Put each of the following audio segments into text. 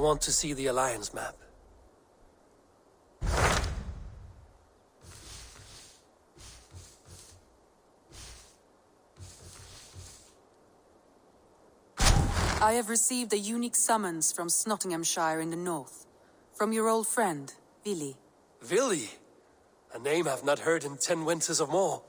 want to see the Alliance map. I have received a unique summons from Snotinghamscire in the north. From your old friend, Vili. Vili? A name I've not heard in 10 winters or more.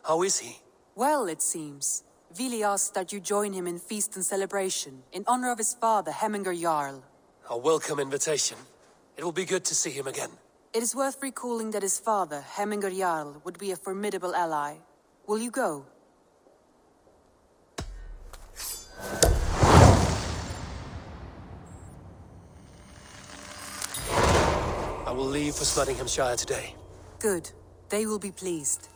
How is he? Well, it seems. Vili asked that you join him in feast and celebration, in honor of his father, Jarl. A welcome invitation. It will be good to see him again. It is worth recalling that his father, Jarl, would be a formidable ally. Will you go? I will leave for Snotinghamscire today. Good. They will be pleased.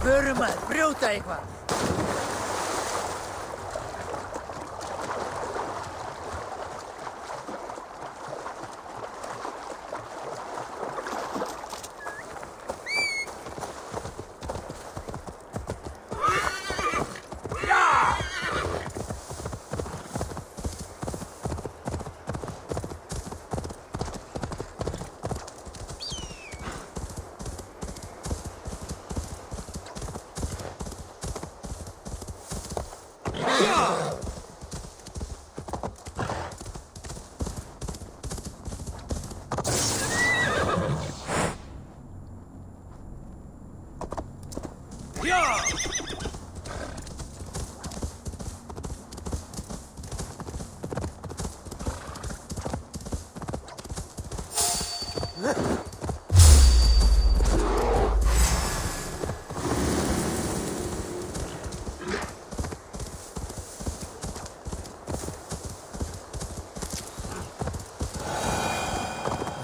Burma, brjóta eitthvað!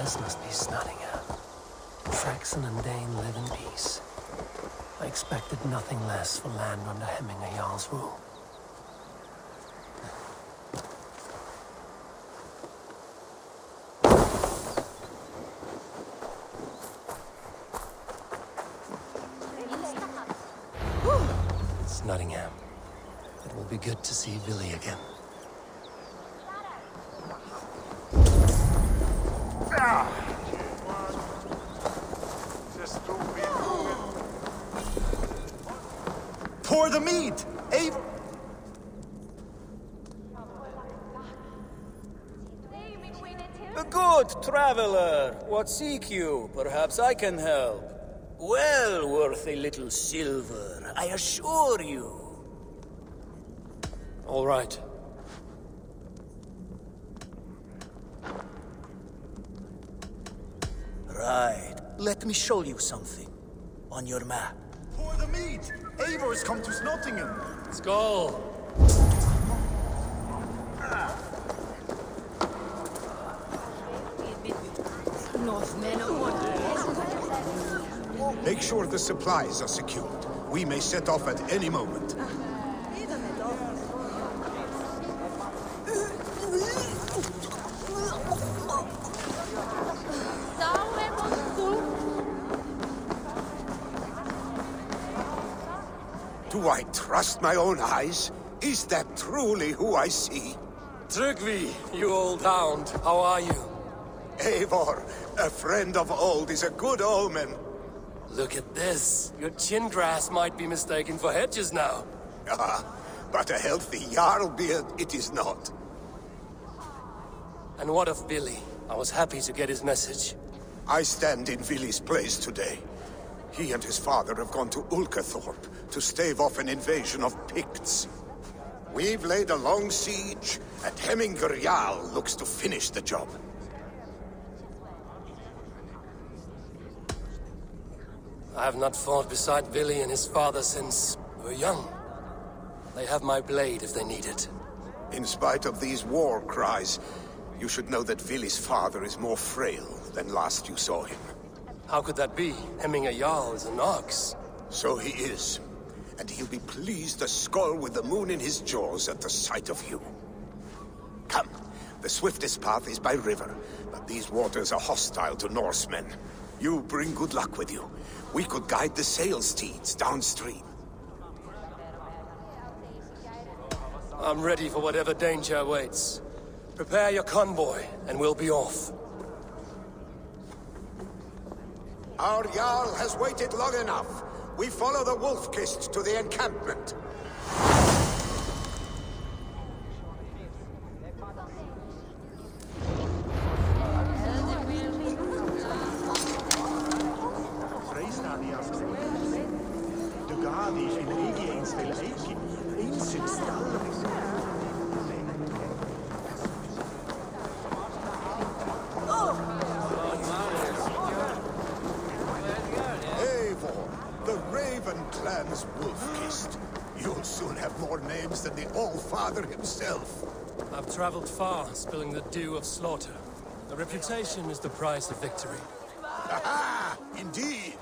This must be Snotingham. Saxon and Dane live in peace. I expected nothing less for land under Jarl's rule. It's Nottingham. It will be good to see Vili again. Pour the meat! Eivor! A good traveler. What seek you? Perhaps I can help. Well worth a little silver, I assure you. All right. Right. Let me show you something. On your map. Pour the meat! Eivor's come to Snotingham. Skull! Make sure the supplies are secured. We may set off at any moment. Do I trust my own eyes? Is that truly who I see? Tryggvi, you old hound, how are you? Eivor, a friend of old, is a good omen. Look at this. Your chin grass might be mistaken for hedges now. Ah, but a healthy Jarl beard it is not. And what of Billy? I was happy to get his message. I stand in Vili's place today. He and his father have gone to Ulkathorpe to stave off an invasion of Picts. We've laid a long siege, and Hemminger Jarl looks to finish the job. I have not fought beside Billy and his father since we were young. They have my blade if they need it. In spite of these war cries, you should know that Vili's father is more frail than last you saw him. How could that be? Hemminger Jarl is an ox. So he is. And he'll be pleased as Skull with the moon in his jaws at the sight of you. Come, the swiftest path is by river, but these waters are hostile to Norsemen. You bring good luck with you. We could guide the sail steeds downstream. I'm ready for whatever danger awaits. Prepare your convoy, and we'll be off. Our Jarl has waited long enough. We follow the Wolf-Kissed to the encampment. Clan's Wolf-Kissed. You'll soon have more names than the All-Father himself. I've traveled far, spilling the dew of slaughter. A reputation is the price of victory. Aha! Indeed!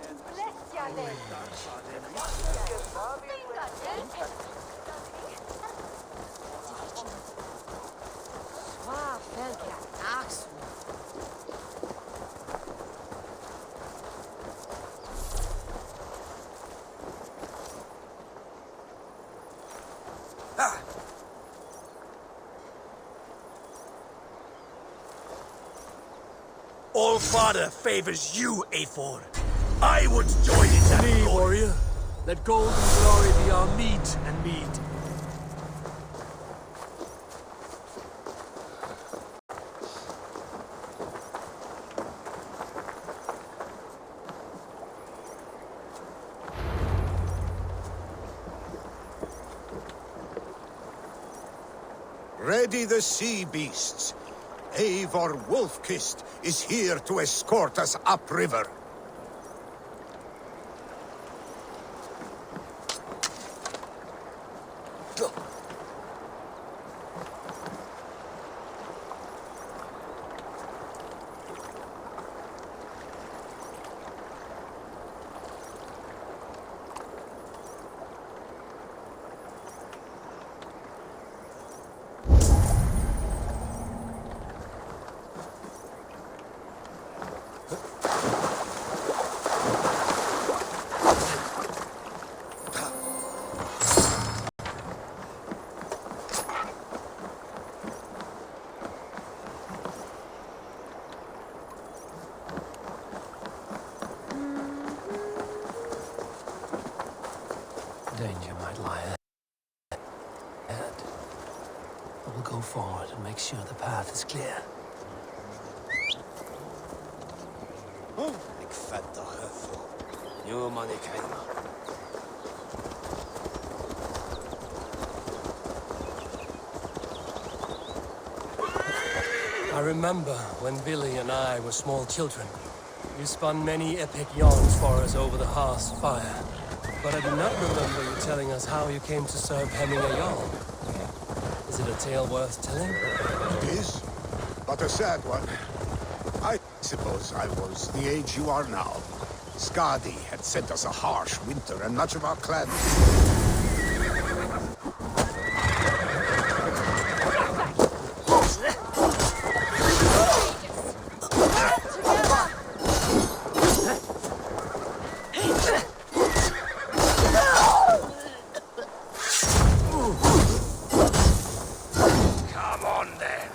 All-Father favors you, Eivor. I would join in that Me, glory. warrior. Let gold and glory be our meat and mead. Ready the sea beasts. Eivor Wolf-Kissed is here to escort us upriver. Danger might lie ahead. I will go forward and make sure the path is clear. Ik vet de heuvel. Jo, man, ik ken hem. I remember when Billy and I were small children. You spun many epic yarns for us over the hearth's fire. but I do not remember you telling us how you came to serve Hemming a Jarl. Is it a tale worth telling? It is, but a sad one. I suppose I was the age you are now. Skadi had sent us a harsh winter, and much of our clan... Come on then.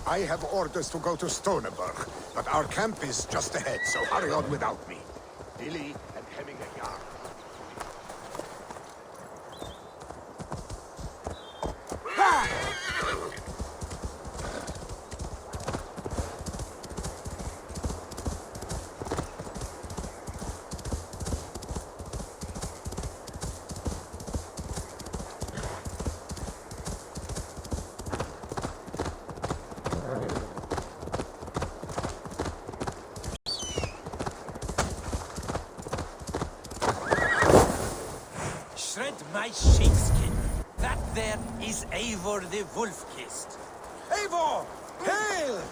I have orders to go to Stoneborough, but our camp is just ahead, so hurry on without me. Billy and Hemming a Jarl. Shred my sheepskin. That there is Eivor the Wolf-Kissed. Eivor! Hail!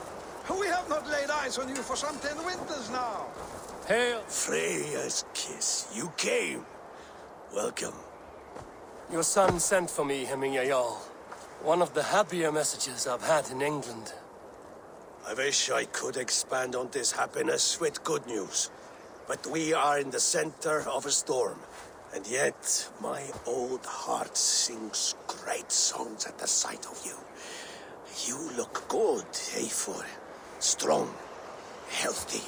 We have not laid eyes on you for some 10 winters now. Hail! Freya's kiss. You came. Welcome. Your son sent for me, Hemming a Jarl. One of the happier messages I've had in England. I wish I could expand on this happiness with good news. But we are in the center of a storm. And yet, my old heart sings great songs at the sight of you. You look good, Eivor. Strong, healthy.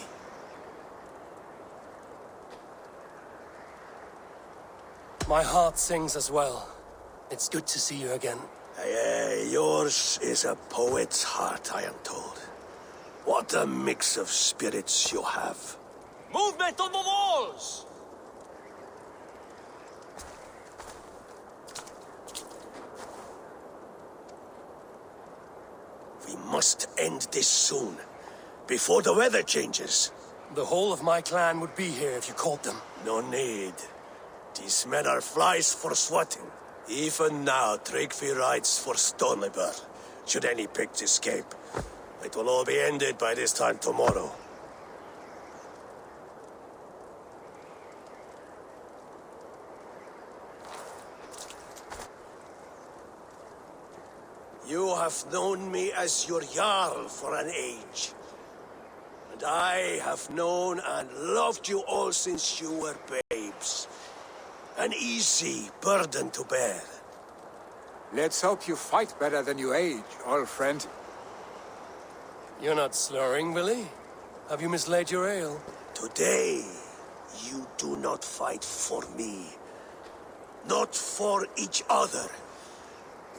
My heart sings as well. It's good to see you again. Yours is a poet's heart, I am told. What a mix of spirits you have. Movement on the walls! must end this soon, before the weather changes. The whole of my clan would be here if you called them. No need. These men are flies for swatting. Even now, Tryggvi rides for Styrbjorn. Should any Picts escape, it will all be ended by this time tomorrow. You have known me as your Jarl for an age. And I have known and loved you all since you were babes. An easy burden to bear. Let's hope you fight better than you age, old friend. You're not slurring, Willie? Have you mislaid your ale? Today, you do not fight for me. Not for each other.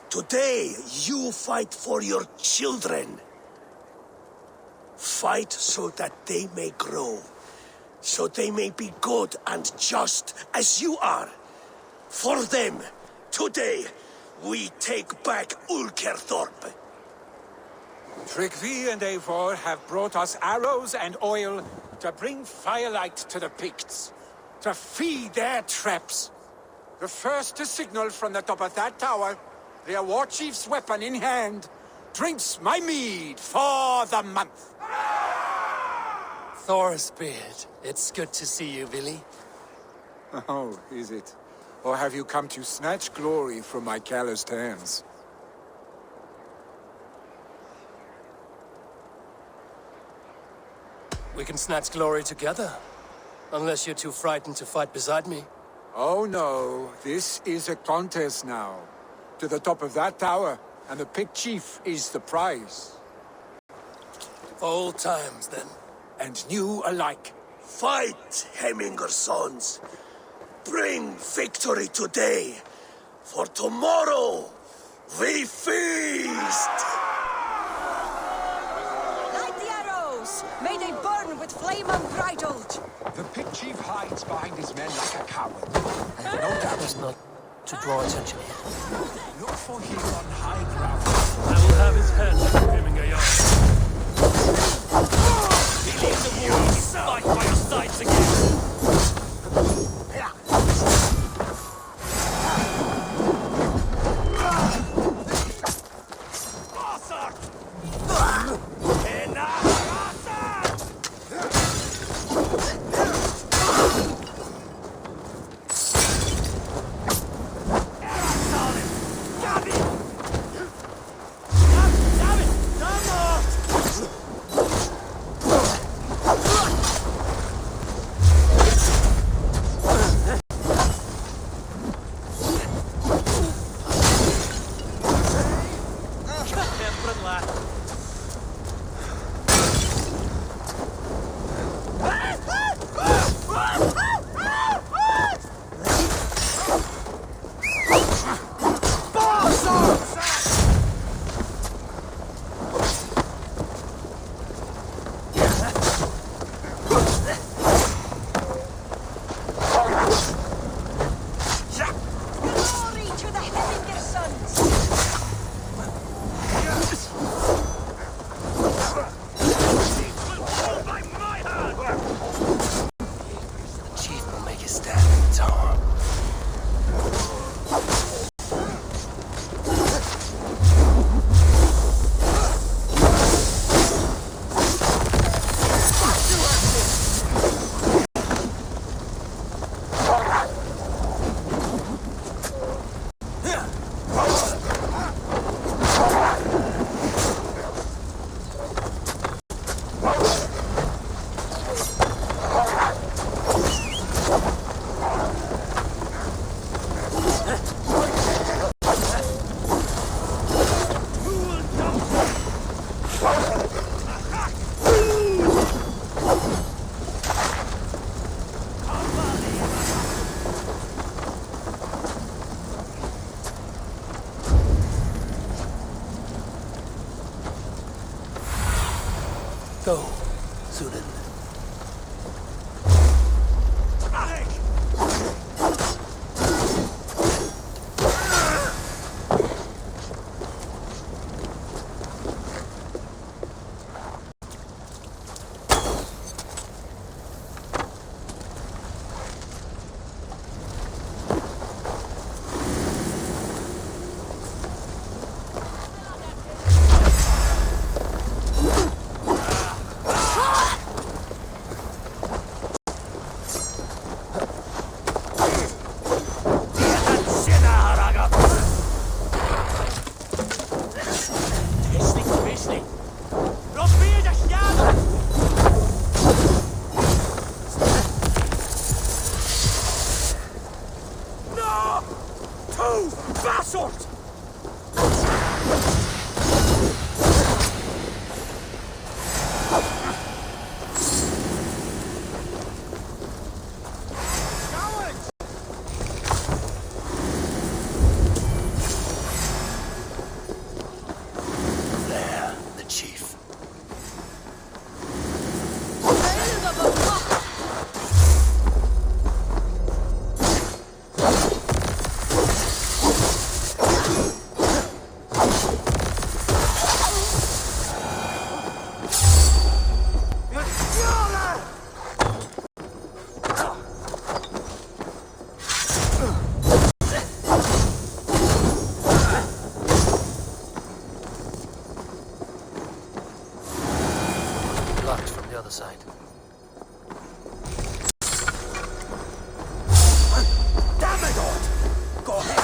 Today, you fight for your children. Fight so that they may grow. So they may be good and just as you are. For them, today, we take back Ulkerthorpe. Tryggvi and Eivor have brought us arrows and oil to bring firelight to the Picts, to feed their traps. The first to signal from the top of that tower, their war chief's weapon in hand, drinks my mead for the month. Thorsbeard, it's good to see you, Willie. Oh, is it? Or have you come to snatch glory from my calloused hands? We can snatch glory together. Unless you're too frightened to fight beside me. Oh no, this is a contest now. To the top of that tower, and the Pict chief is the prize. Old times, then. And new alike. Fight, Hemminger's sons. Bring victory today, for tomorrow we feast! Light the arrows! May they burn with flame unbridled! The Pict chief hides behind his men like a coward. I have no doubt it's not to draw attention here. Look for him on high ground. I will have his head, Hemminger. Believe the wolves fight by your sides again. Go, Odin. other side. Damn it, Odin! Go ahead!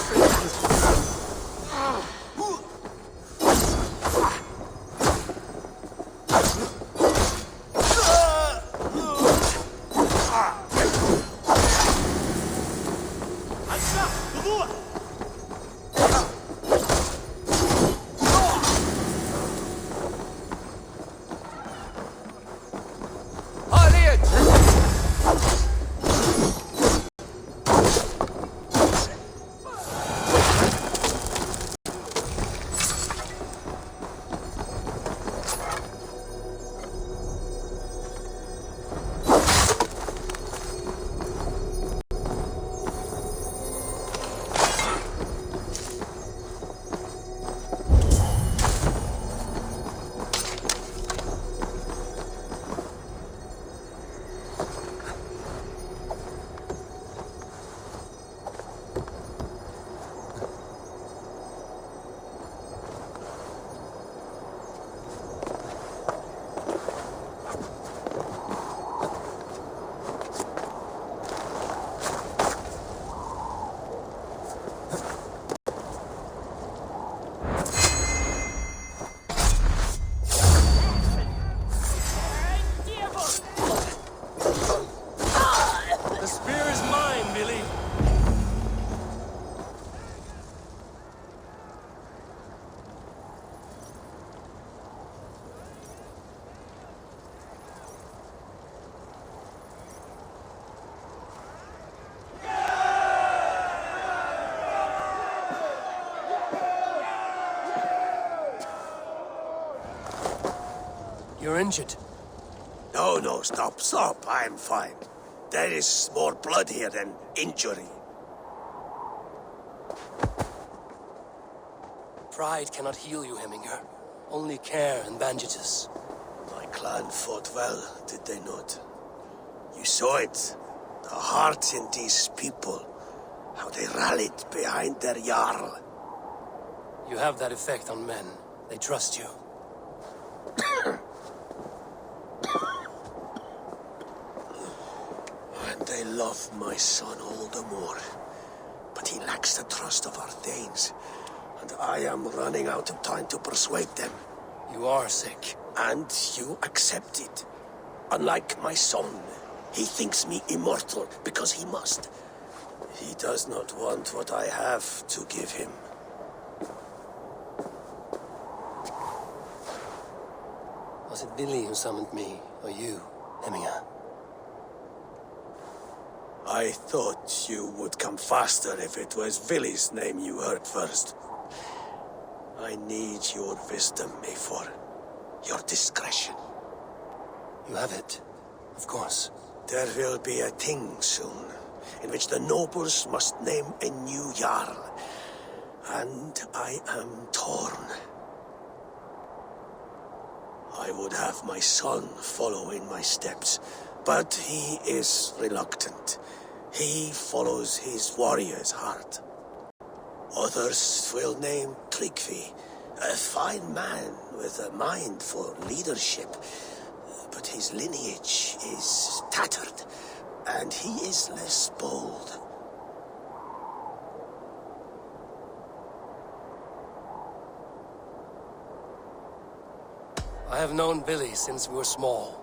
You're injured. No, stop. I'm fine. There is more blood here than injury. Pride cannot heal you, Hemminger. Only care and bandages. My clan fought well, did they not? You saw it. The heart in these people. How they rallied behind their Jarl. You have that effect on men. They trust you. And they love my son all the more. But he lacks the trust of our Danes. And I am running out of time to persuade them. You are sick. And you accept it. Unlike my son, he thinks me immortal because he must. He does not want what I have to give him. Was it Billy who summoned me, or you, Hemminger? I thought you would come faster if it was Villy's name you heard first. I need your wisdom, Eivor. Your discretion. You have it, of course. There will be a thing soon, in which the nobles must name a new Jarl. And I am torn. I would have my son follow in my steps, but he is reluctant. He follows his warrior's heart. Others will name Kjotve, a fine man with a mind for leadership. But his lineage is tattered, and he is less bold. I have known Billy since we were small.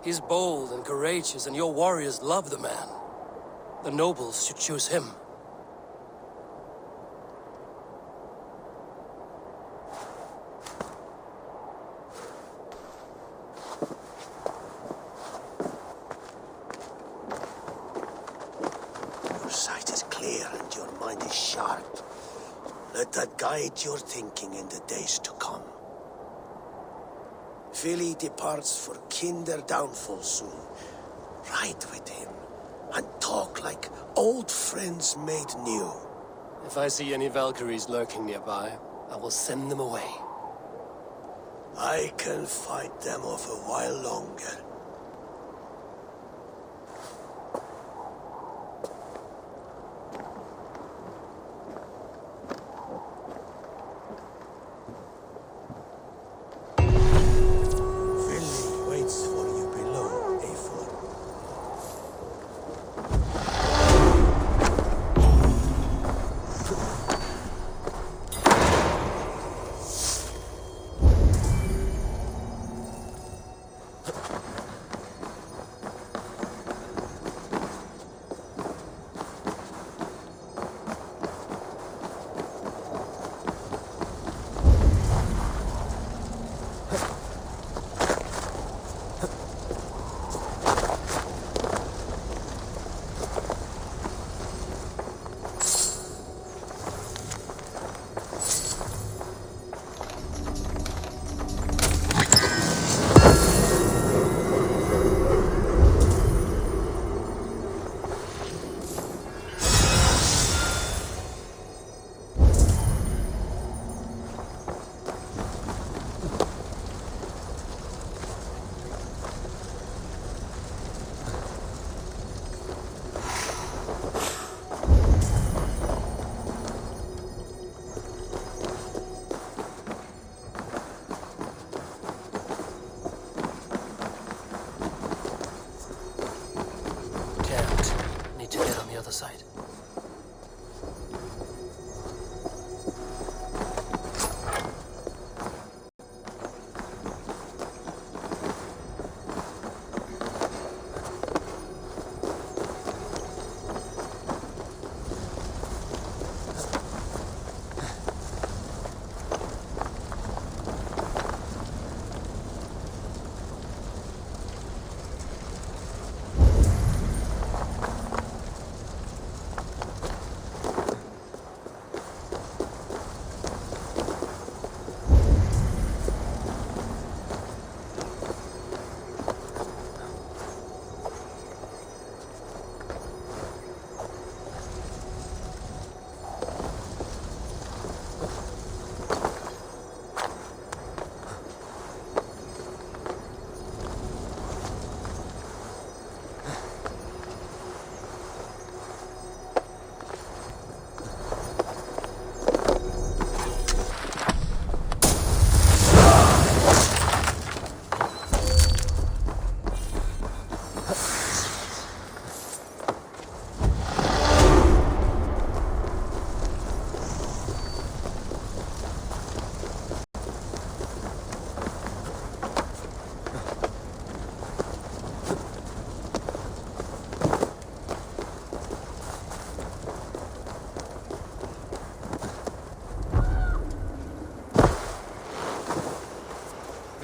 He's bold and courageous, and your warriors love the man. The nobles should choose him. Your sight is clear and your mind is sharp. Let that guide your thinking in the days to come. Vili departs for kinder downfall soon. Ride with him, and talk like old friends made new. If I see any Valkyries lurking nearby, I will send them away. I can fight them off a while longer. Vili waits for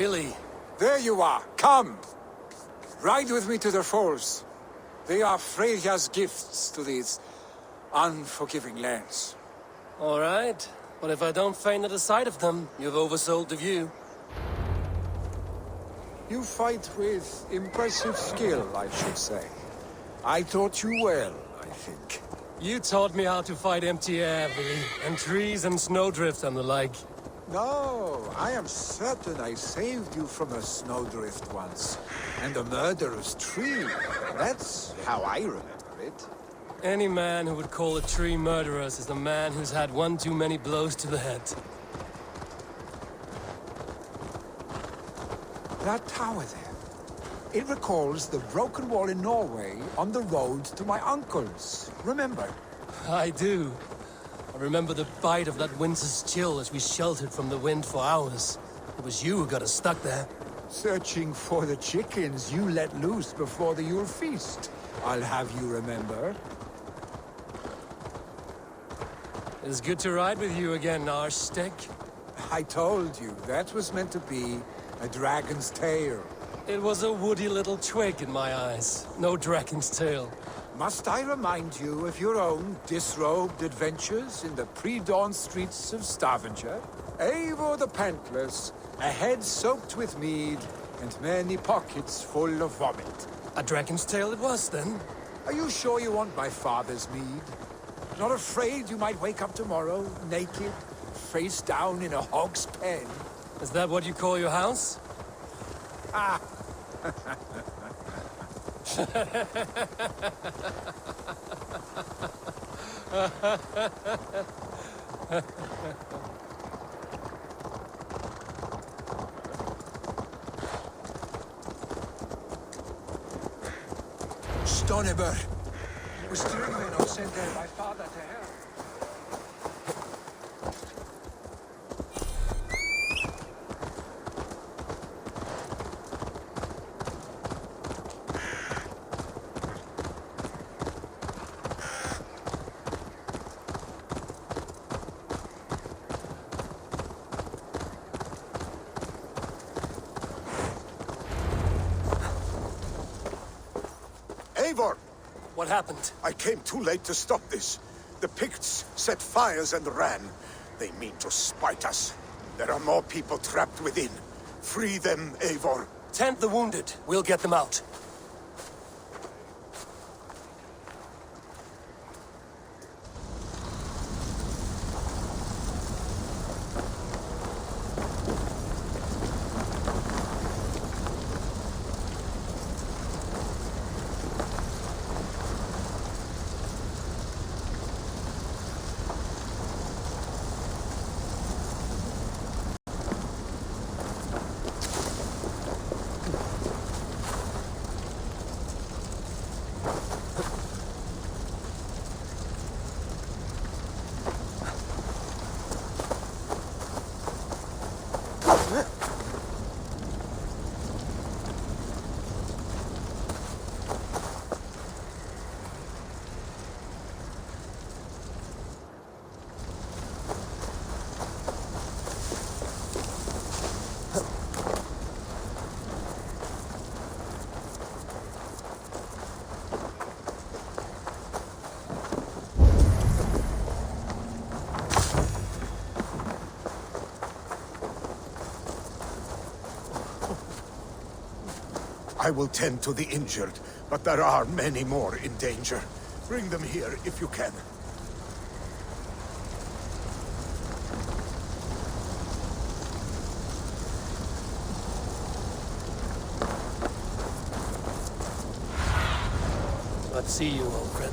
Billy. There you are. Come! Ride with me to the falls. They are Freyja's gifts to these unforgiving lands. All right. But if I don't faint at the sight of them, you've oversold the view. You fight with impressive skill, I should say. I taught you well, I think. You taught me how to fight empty air, Billy, and trees and snowdrift and the like. No, I am certain I saved you from a snowdrift once. And a murderous tree. That's how I remember it. Any man who would call a tree murderous is a man who's had one too many blows to the head. That tower there. It recalls the broken wall in Norway on the road to my uncle's. Remember? I do. I remember the bite of that winter's chill as we sheltered from the wind for hours. It was you who got us stuck there. Searching for the chickens you let loose before the Yule feast. I'll have you remember. It's good to ride with you again, Arstick. I told you, that was meant to be a dragon's tail. It was a woody little twig in my eyes. No dragon's tail. Must I remind you of your own disrobed adventures in the pre-dawn streets of Stavanger? Eivor the Pantless, a head soaked with mead, and many pockets full of vomit. A dragon's tail it was, then? Are you sure you want my father's mead? Not afraid you might wake up tomorrow, naked, face down in a hog's pen? Is that what you call your house? Ah! Stonebur was driven or sent there by father to hell. Eivor! What happened? I came too late to stop this. The Picts set fires and ran. They mean to spite us. There are more people trapped within. Free them, Eivor. Tend the wounded. We'll get them out. I will tend to the injured, but there are many more in danger. Bring them here if you can. Let's see you, old friend.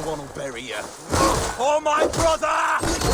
one will bury you. For my brother!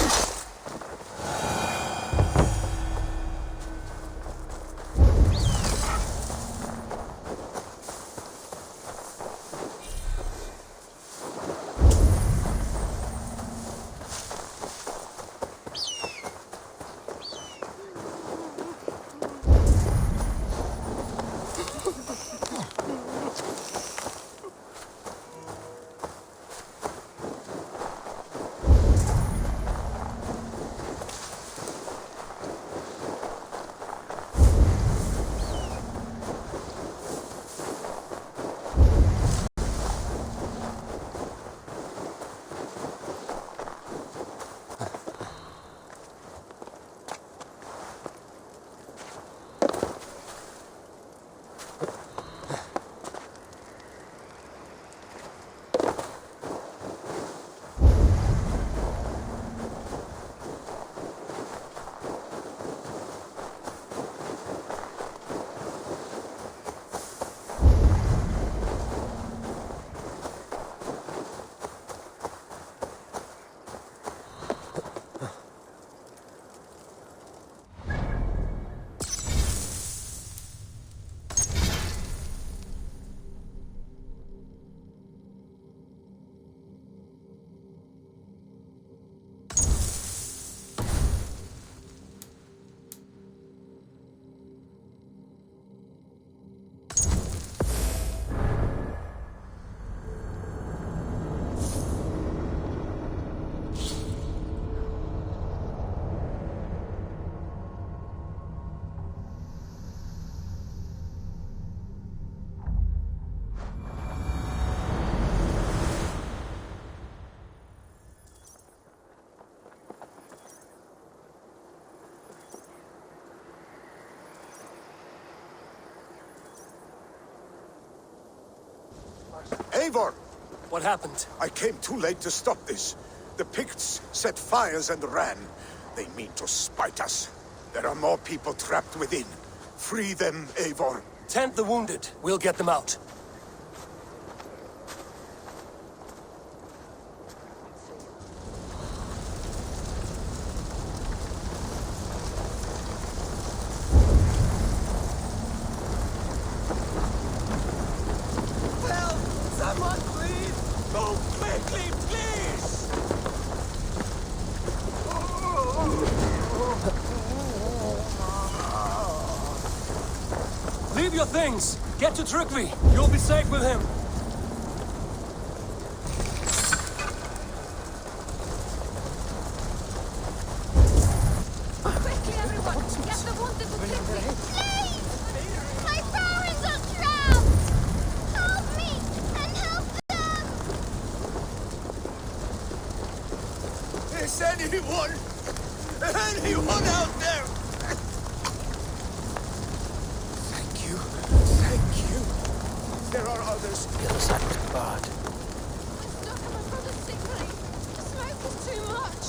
Eivor! What happened? I came too late to stop this. The Picts set fires and ran. They mean to spite us. There are more people trapped within. Free them, Eivor. Tend the wounded. We'll get them out. Help! Someone, please! Move quickly, please! Leave your things! Get to Tryggvi! You'll be safe with him! Quickly, everyone! Get the wounded to Tryggvi! Please! My parents are drowned! Help me and help them! Is anyone out there? Thank you. Thank you. There are others. The other side was barred. I'm stuck on my brother's sick leave. The smoke is too much.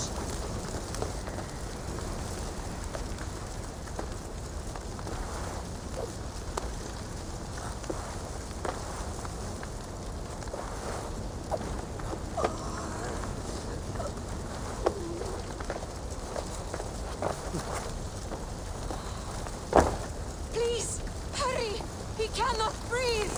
Please, hurry! He cannot breathe!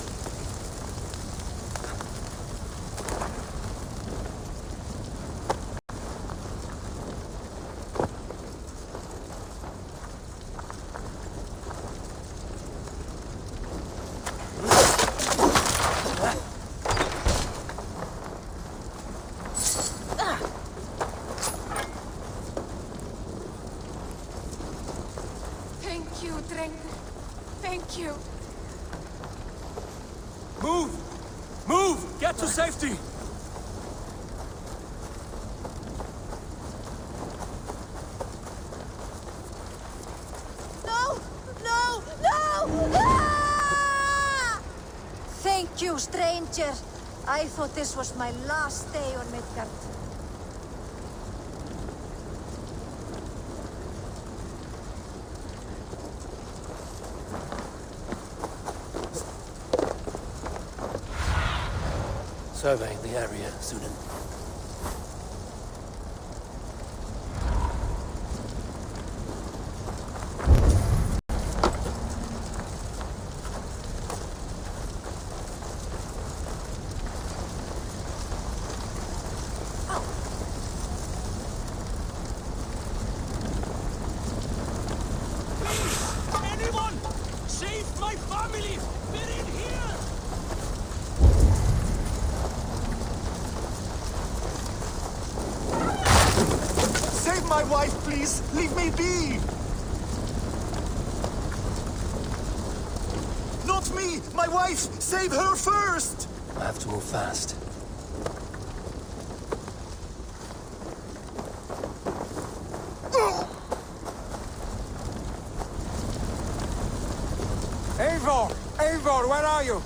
Thank you, Drengr. Thank you. Move! Move! Get to safety! No! No! No! Ah! Thank you, stranger. I thought this was my last day on Midgard. Survey the area, Sudan. Anyone! Save my family! They're in here! Save my wife, please! Leave me be! Not me! My wife! Save her first! I have to move fast. Eivor! Eivor, where are you?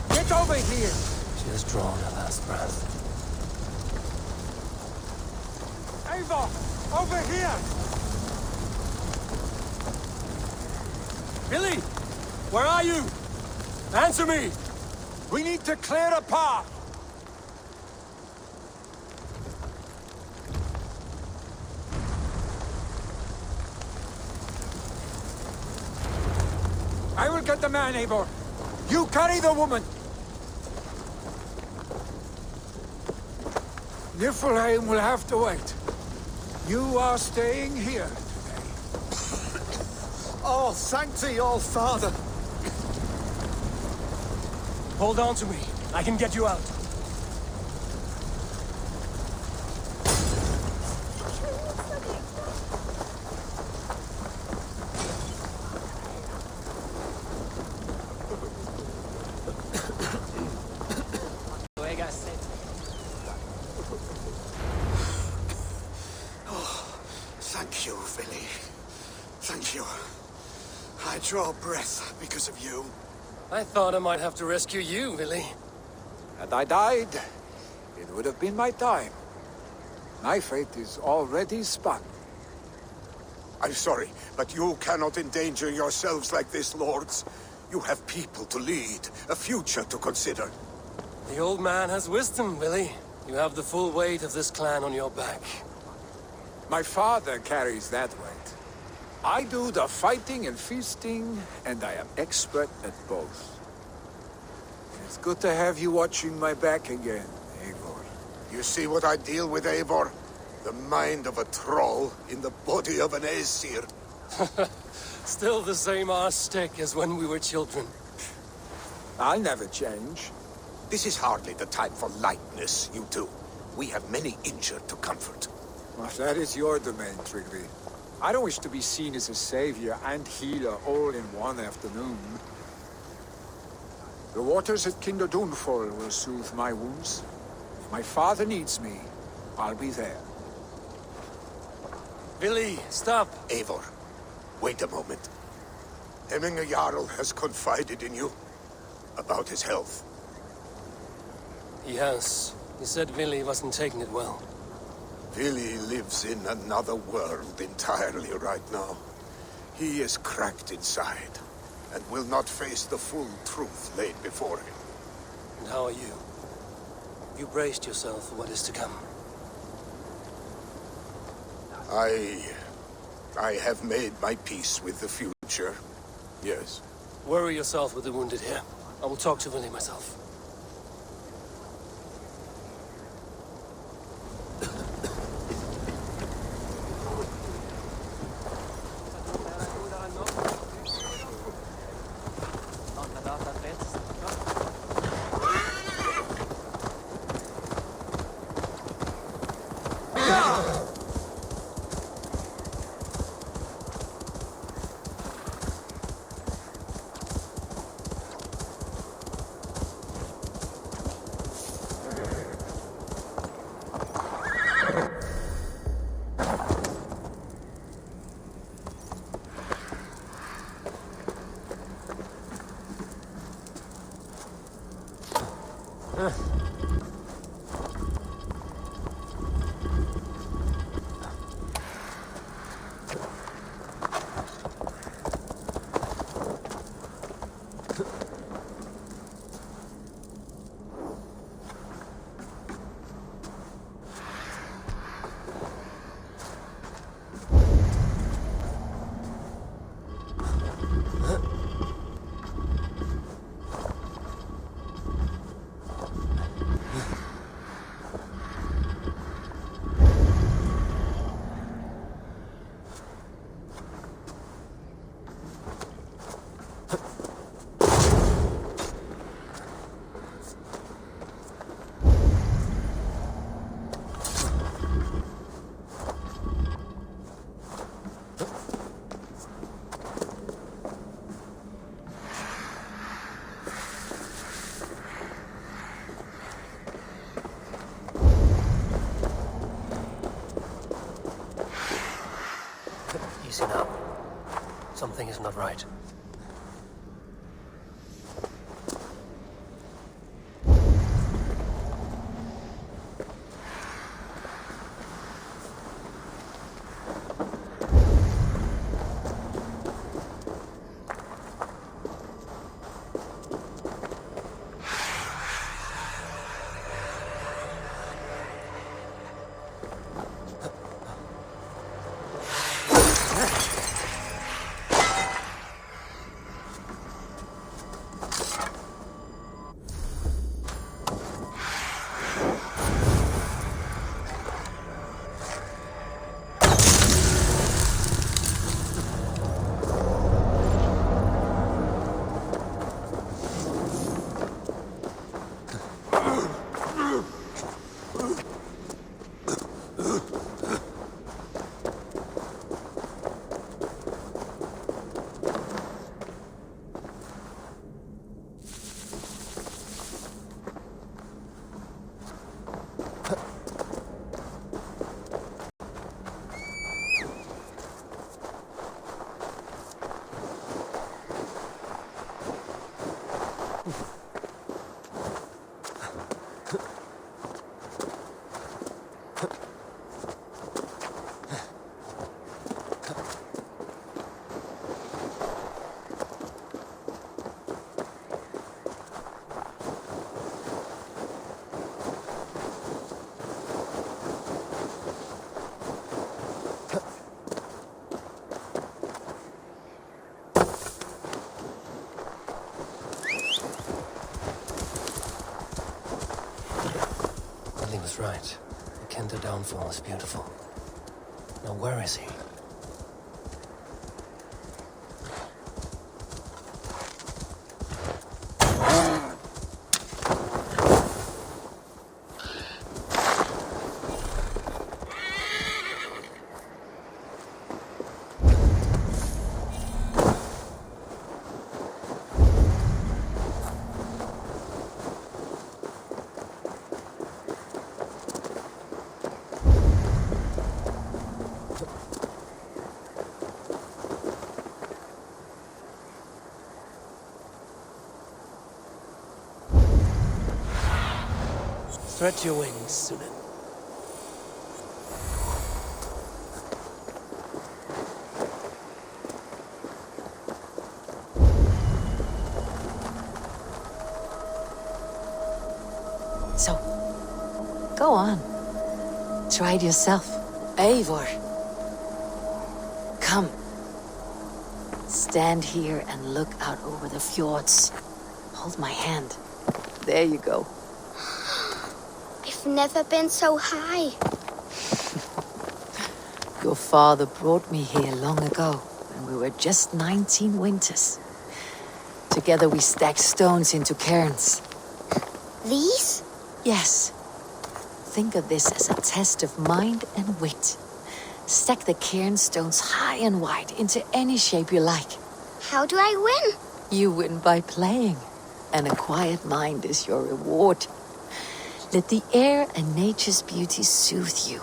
Get over here! She has drawn her last breath. Eivor! Over here! Billy! Where are you? Answer me! We need to clear a path! I will get the man, Eivor. You carry the woman. Niflheim will have to wait. You are staying here today. Oh, thank thee, all father! Hold on to me. I can get you out. Thank you, Billy. Thank you. I draw breath because of you. I thought I might have to rescue you, Billy. Had I died, it would have been my time. My fate is already spun. I'm sorry, but you cannot endanger yourselves like this, lords. You have people to lead, a future to consider. The old man has wisdom, Billy. You have the full weight of this clan on your back. My father carries that weight. I do the fighting and feasting, and I am expert at both. It's good to have you watching my back again, Eivor. You see what I deal with, Eivor? The mind of a troll in the body of an Aesir. Still the same arse stick as when we were children. I'll never change. This is hardly the time for lightness, you two. We have many injured to comfort. Well, that is your domain, Tryggvi. I don't wish to be seen as a savior and healer all in one afternoon. The waters at Kinderdunfol will soothe my wounds. If my father needs me, I'll be there. Billy, stop! Eivor, wait a moment. Hemminger Jarl has confided in you about his health. He has. He said Billy wasn't taking it well. Billy lives in another world entirely right now. He is cracked inside, and will not face the full truth laid before him. And how are you? You braced yourself for what is to come. I have made my peace with the future, yes. Worry yourself with the wounded here. I will talk to Billy myself. Something is not right. Was right. The Kenta downfall is beautiful. Now where is he? Stretch your wings, Sunan. So, go on. Try it yourself. Eivor. Come. Stand here and look out over the fjords. Hold my hand. There you go. I've never been so high. Your father brought me here long ago, when we were just 19 winters. Together we stacked stones into cairns. These? Yes. Think of this as a test of mind and wit. Stack the cairn stones high and wide into any shape you like. How do I win? You win by playing, and a quiet mind is your reward. Let the air and nature's beauty soothe you.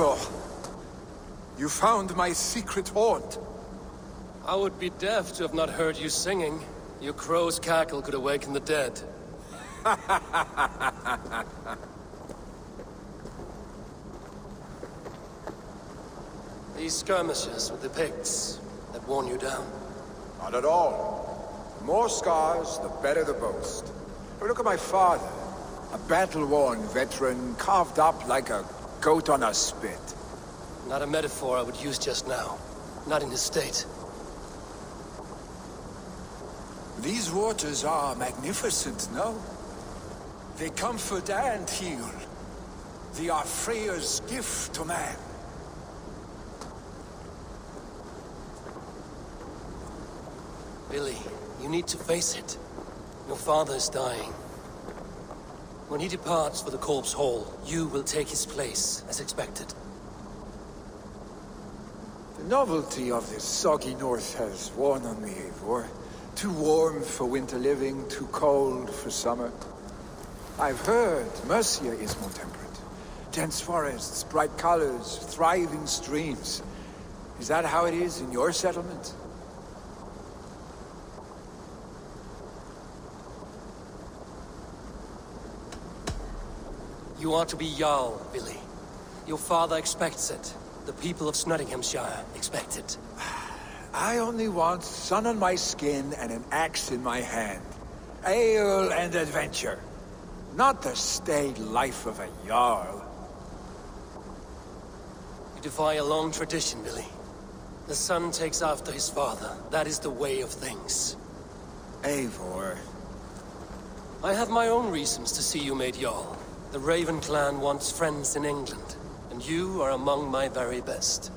Eivor! You found my secret haunt. I would be deaf to have not heard you singing. Your crow's cackle could awaken the dead. These skirmishes with the Picts that worn you down? Not at all. The more scars, the better the boast. But look at my father. A battle-worn veteran, carved up like a goat on a spit. Not a metaphor I would use just now. Not in his state. These waters are magnificent, no? They comfort and heal. They are Freya's gift to man. Billy, you need to face it. Your father is dying. When he departs for the Corpse Hall, you will take his place, as expected. The novelty of this soggy north has worn on me, Eivor. Too warm for winter living, too cold for summer. I've heard Mercia is more temperate. Dense forests, bright colors, thriving streams. Is that how it is in your settlement? You are to be Jarl, Billy. Your father expects it. The people of Snotinghamscire expect it. I only want sun on my skin and an axe in my hand. Ale and adventure. Not the staid life of a Jarl. You defy a long tradition, Billy. The son takes after his father. That is the way of things. Eivor. I have my own reasons to see you made Jarl. The Raven clan wants friends in England, and you are among my very best.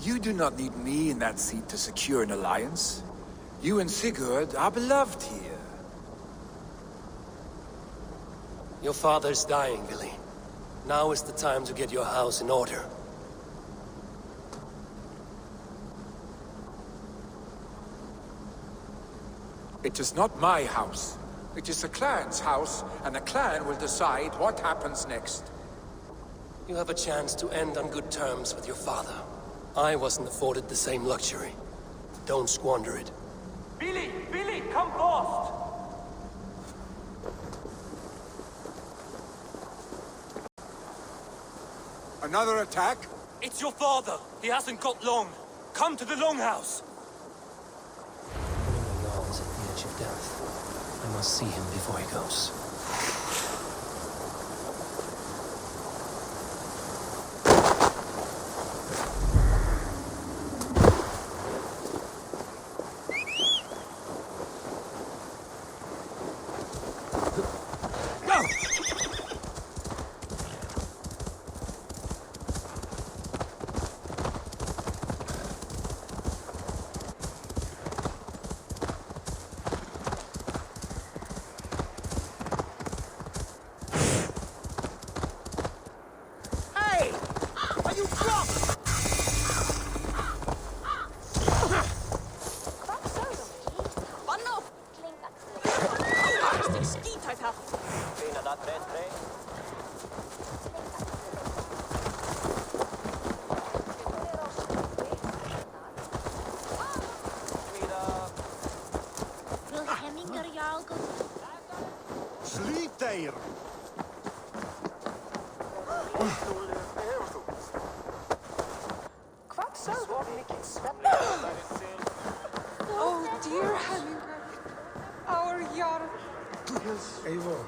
You do not need me in that seat to secure an alliance. You and Sigurd are beloved here. Your father is dying, Billy. Now is the time to get your house in order. It is not my house. It is the clan's house, and the clan will decide what happens next. You have a chance to end on good terms with your father. I wasn't afforded the same luxury. Don't squander it. Billy! Billy, come fast! Another attack? It's your father! He hasn't got long! Come to the Longhouse! The Jarl is at the edge of death. I must see him before he goes. Oh, dear Hemingway, our Jarl. Eivor.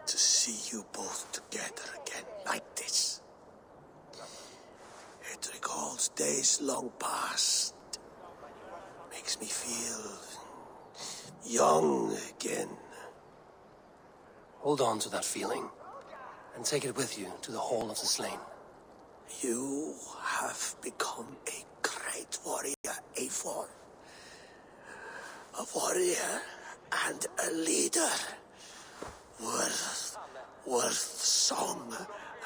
To see you both together again like this. days long past. Makes me feel young again. Hold on to that feeling, and take it with you to the Hall of the Slain. You have become a great warrior, Eivor. A warrior and a leader. Worth song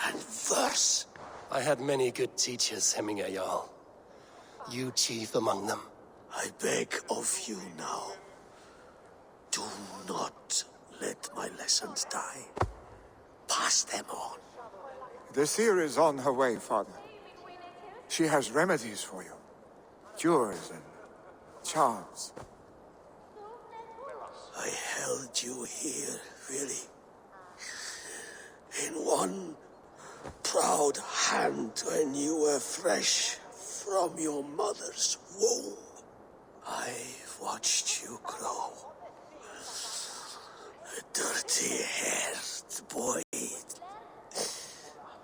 and verse. I had many good teachers, Hemminger Jarl. You chief among them. I beg of you now. Do not let my lessons die. Pass them on. The seer is on her way, Father. She has remedies for you. Cures and charms. I held you here, really. In one proud hand when you were fresh from your mother's womb. I've watched you grow. A dirty-haired boy,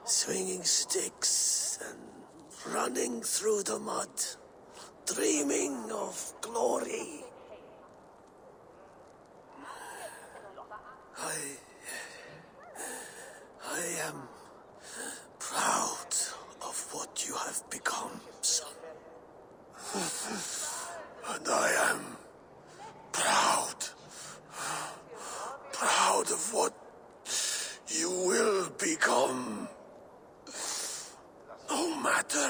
swinging sticks and running through the mud, dreaming of glory. I am proud of what you have become, son. And I am proud of what you will become. No matter.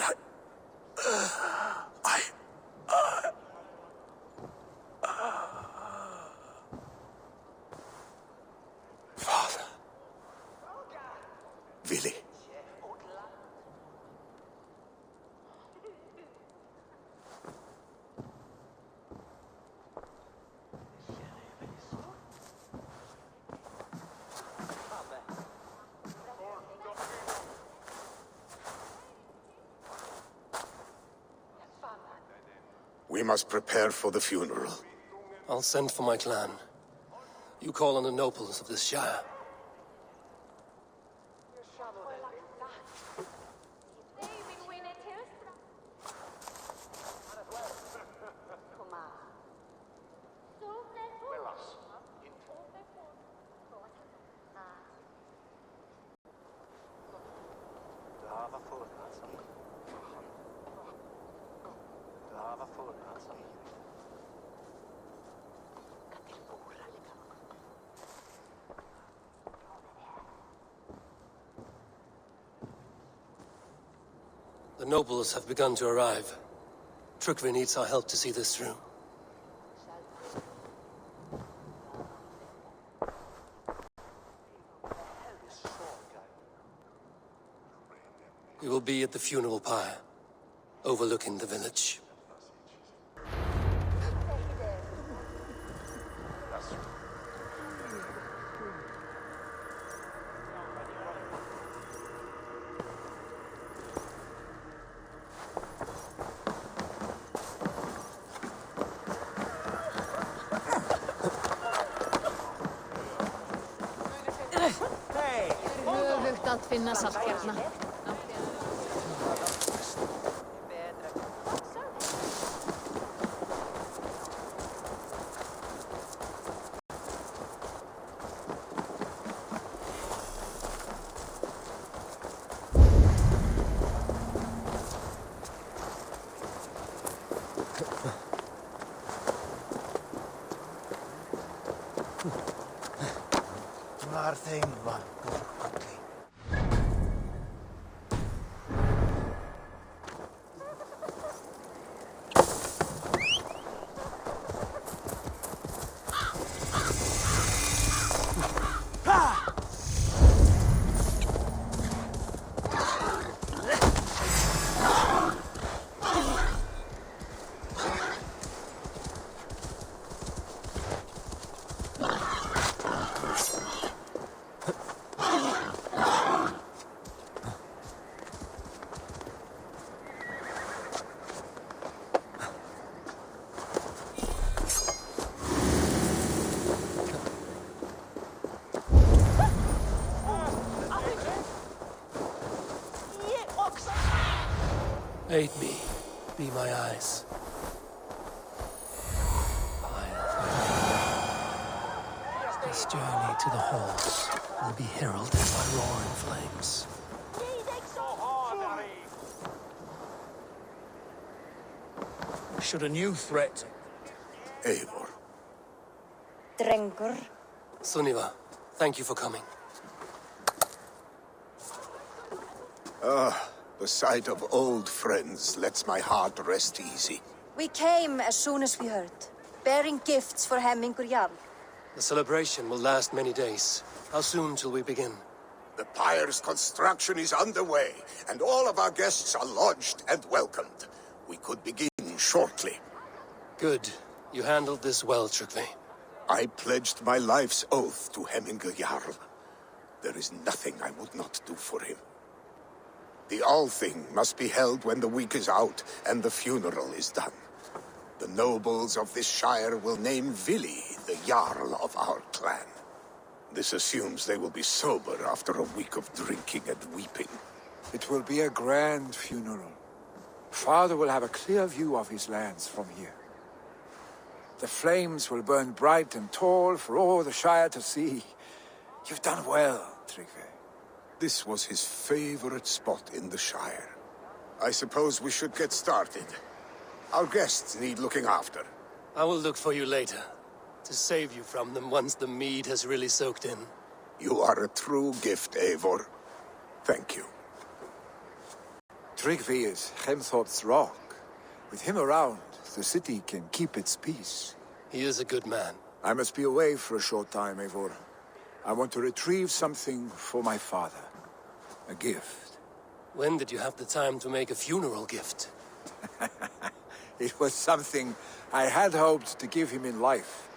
Father. Willi. We must prepare for the funeral. I'll send for my clan. You call on the nobles of this shire. The nobles have begun to arrive. Kjotve needs our help to see this through. We will be at the funeral pyre, overlooking the village. Höfugt að finna saltkjarna. Var þeim var Gorkolli. Aid me. Be my eyes. This journey to the halls will be heralded by roaring flames. Should a new threat... Eivor. Drengur. Sunniva, thank you for coming. The sight of old friends lets my heart rest easy. We came as soon as we heard, bearing gifts for Hemmingur Jarl. The celebration will last many days. How soon till we begin? The pyre's construction is underway, and all of our guests are lodged and welcomed. We could begin shortly. Good. You handled this well, Kjotve. I pledged my life's oath to Hemmingur Jarl. There is nothing I would not do for him. The Althing must be held when the week is out and the funeral is done. The nobles of this shire will name Vili the Jarl of our clan. This assumes they will be sober after a week of drinking and weeping. It will be a grand funeral. Father will have a clear view of his lands from here. The flames will burn bright and tall for all the shire to see. You've done well, Tryggve. This was his favorite spot in the shire. I suppose we should get started. Our guests need looking after. I will look for you later, to save you from them once the mead has really soaked in. You are a true gift, Eivor. Thank you. Tryggve is Hemthorpe's rock. With him around, the city can keep its peace. He is a good man. I must be away for a short time, Eivor. I want to retrieve something for my father. A gift. When did you have the time to make a funeral gift? It was something I had hoped to give him in life.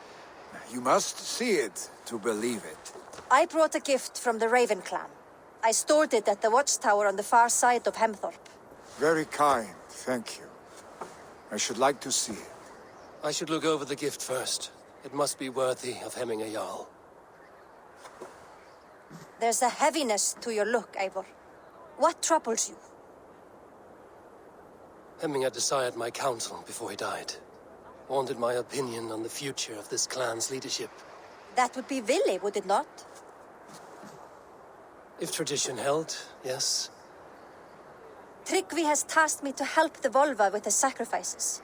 You must see it to believe it. I brought a gift from the Raven clan. I stored it at the watchtower on the far side of Hemthorpe. Very kind, thank you. I should like to see it. I should look over the gift first. It must be worthy of Hemmingur Jarl. There's a heaviness to your look, Eivor. What troubles you? Hemmingur desired my counsel before he died. Wanted my opinion on the future of this clan's leadership. That would be Vili, would it not? If tradition held, yes. Tryggve has tasked me to help the Volva with the sacrifices.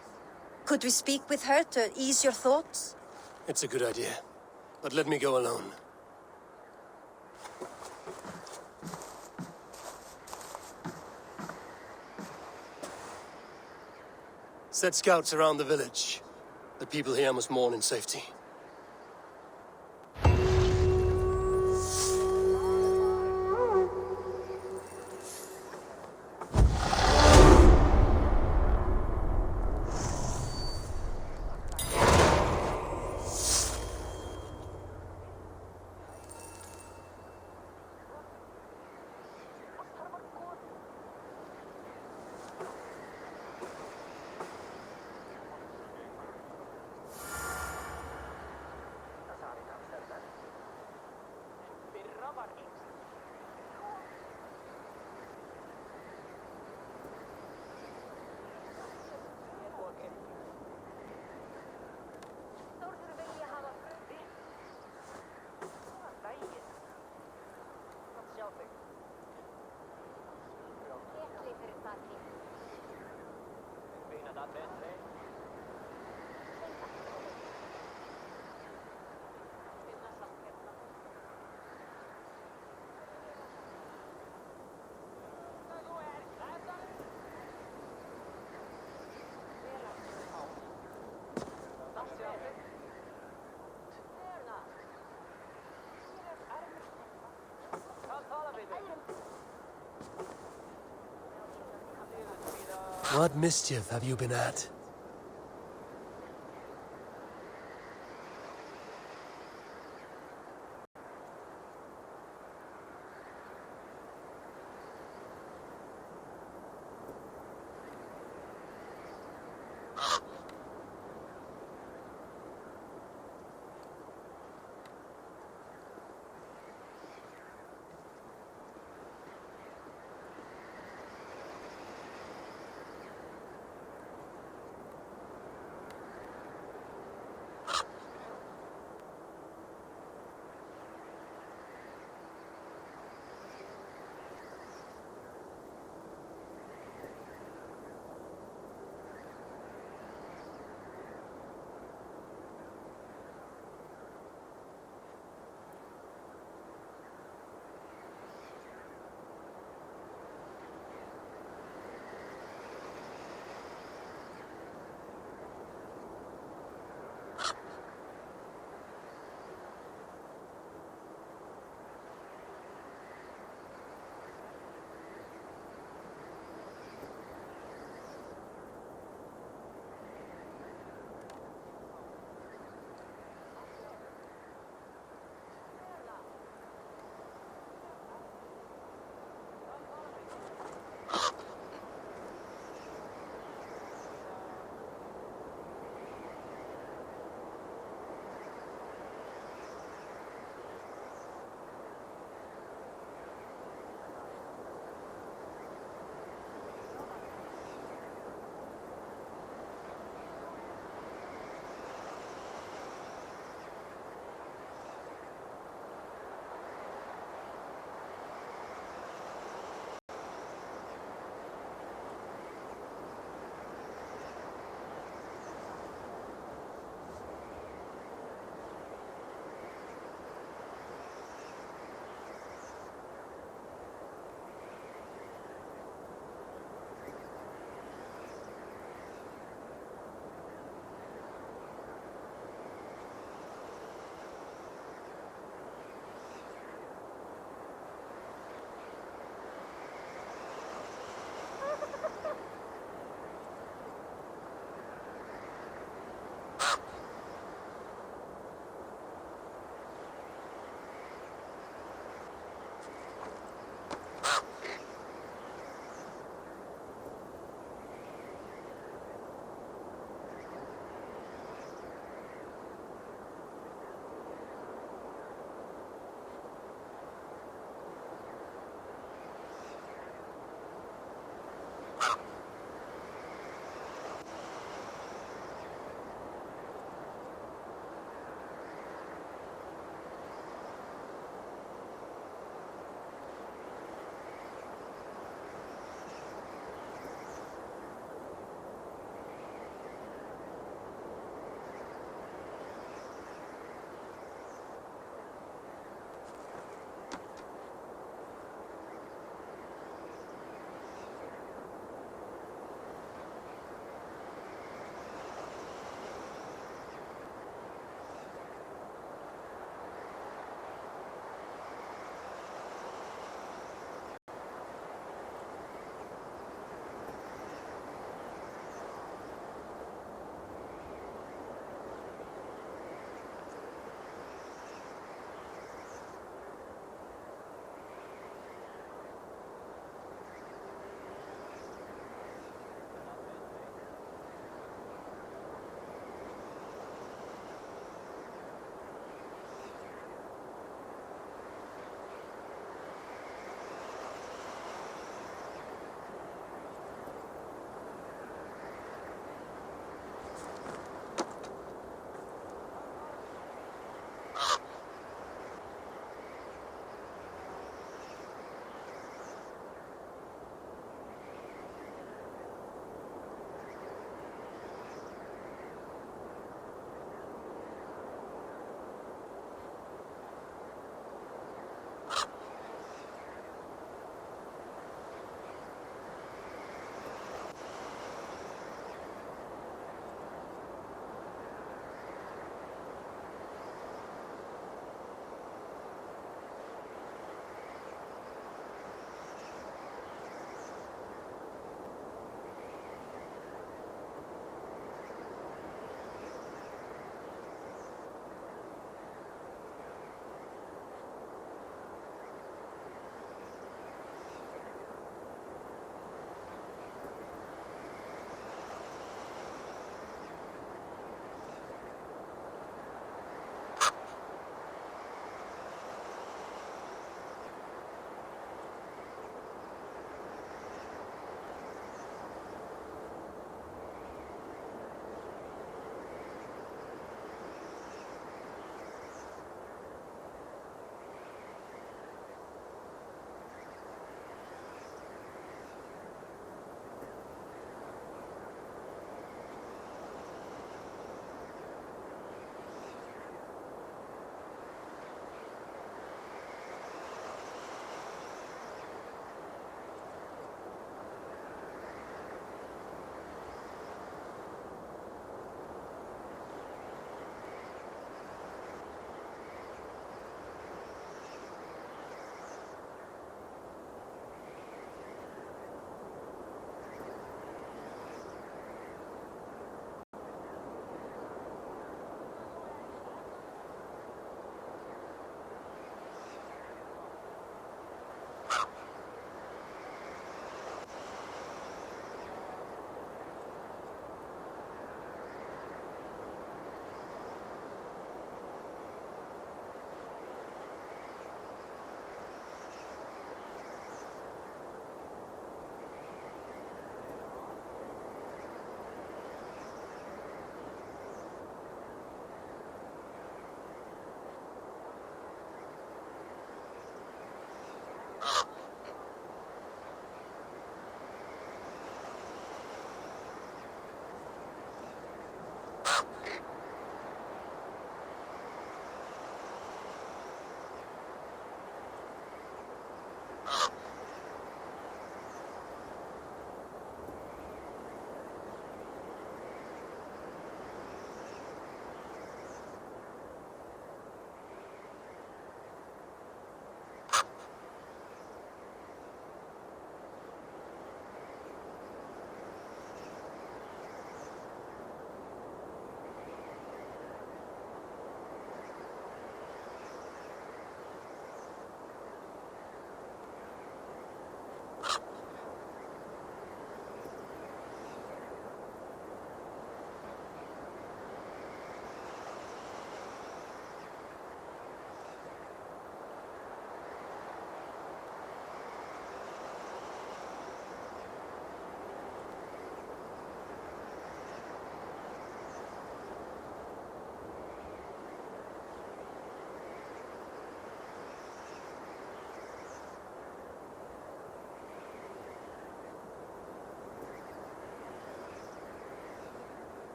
Could we speak with her to ease your thoughts? It's a good idea. But let me go alone. Set scouts around the village. The people here must mourn in safety. What mischief have you been at?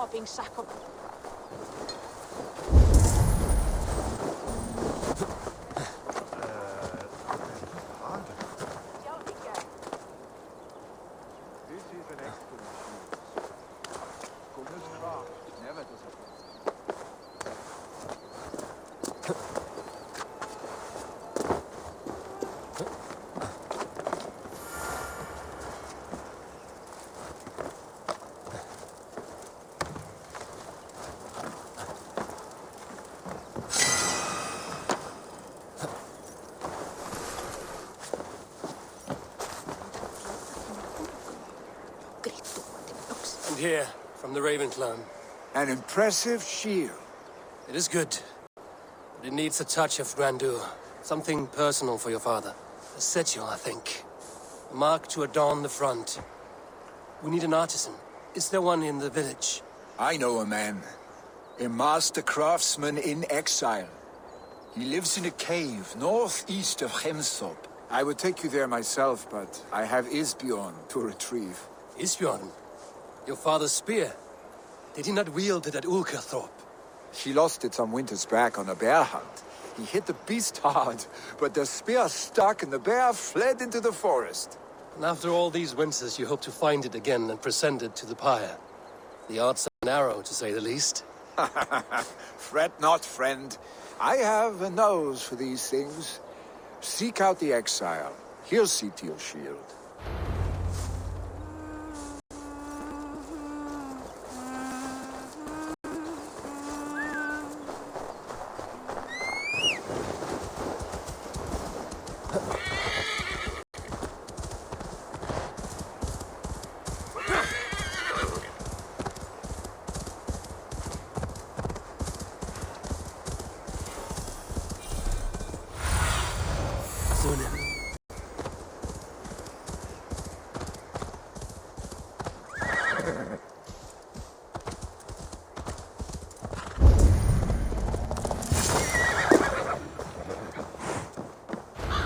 sopping sack of... This is an excellent shield. Goodness craft never disappoints. And here, from the Raven clan. An impressive shield. It is good, but it needs a touch of grandeur. Something personal for your father. A sigil, I think. A mark to adorn the front. We need an artisan. Is there one in the village? I know a man. A master craftsman in exile. He lives in a cave northeast of Hemsop. I would take you there myself, but I have Styrbjorn to retrieve. Styrbjorn? Your father's spear? Did he not wield it at Ulkerthorpe? He lost it some winters back on a bear hunt. He hit the beast hard, but the spear stuck and the bear fled into the forest. And after all these winters, you hope to find it again and present it to the pyre. The odds are narrow, to say the least. Fret not, friend. I have a nose for these things. Seek out the exile. He'll see to your shield.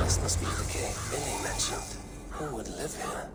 This must be the cave Billy mentioned. Who would live here?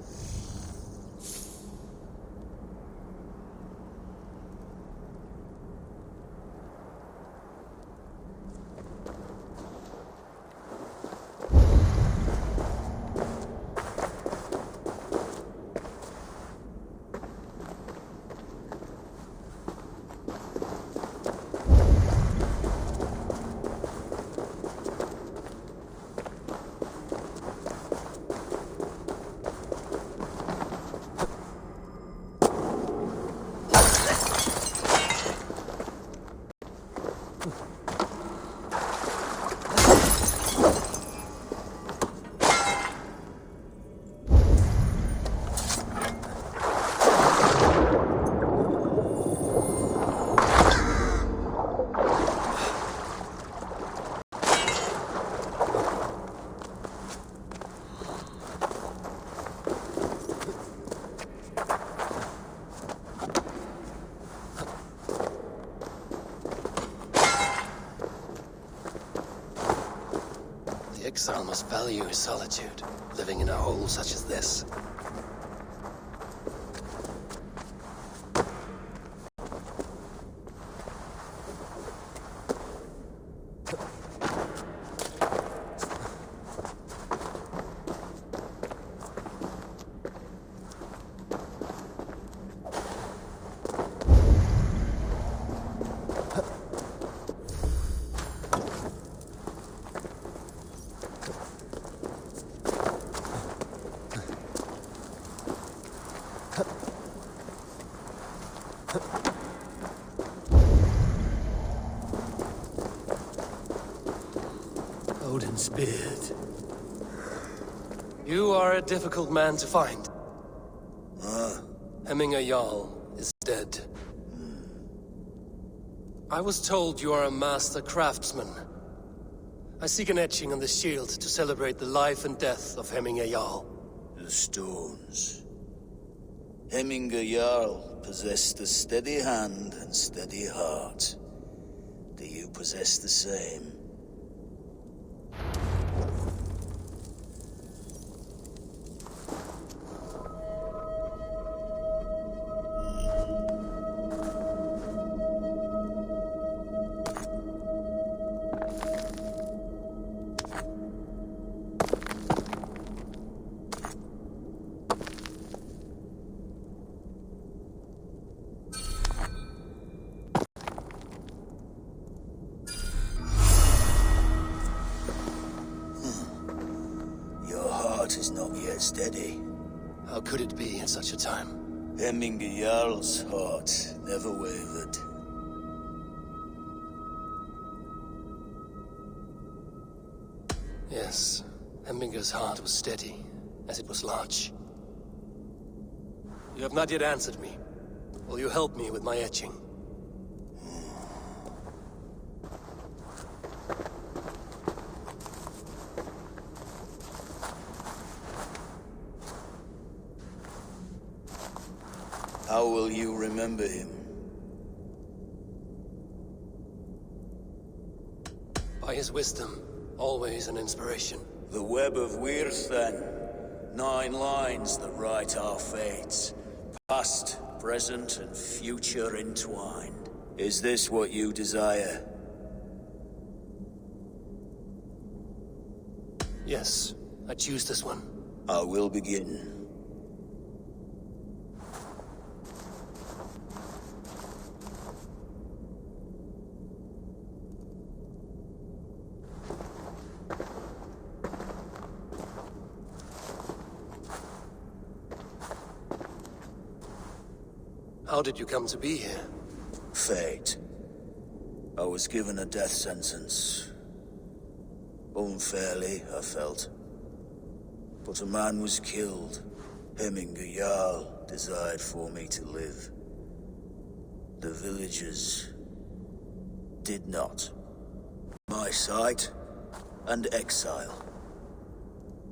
Exile must value his solitude, living in a hole such as this. Odin's beard. You are a difficult man to find. Hemminger Jarl is dead. I was told you are a master craftsman. I seek an etching on the shield to celebrate the life and death of Hemminger Jarl. The stones. Hemminger Jarl possessed a steady hand and steady heart. Do you possess the same? quite steady. How could it be at such a time? Hemminge Jarl's heart never wavered. Yes, Hemminger's heart was steady, as it was large. You have not yet answered me. Will you help me with my etching? How will you remember him? By his wisdom, always an inspiration. The web of Wirth, then. 9 lines that write our fates. Past, present, and future entwined. Is this what you desire? Yes, I choose this one. I will begin. How did you come to be here? Fate. I was given a death sentence. Unfairly, I felt. But a man was killed. Hemminge Jarl desired for me to live. The villagers did not. My sight and exile.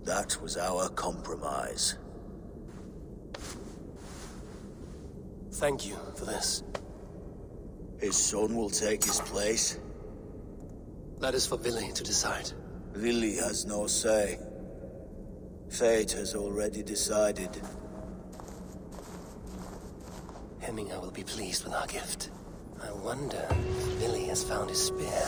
That was our compromise. Thank you for this. His son will take his place. That is for Vili to decide. Vili has no say. Fate has already decided. Hemminger will be pleased with our gift. I wonder if Vili has found his spear.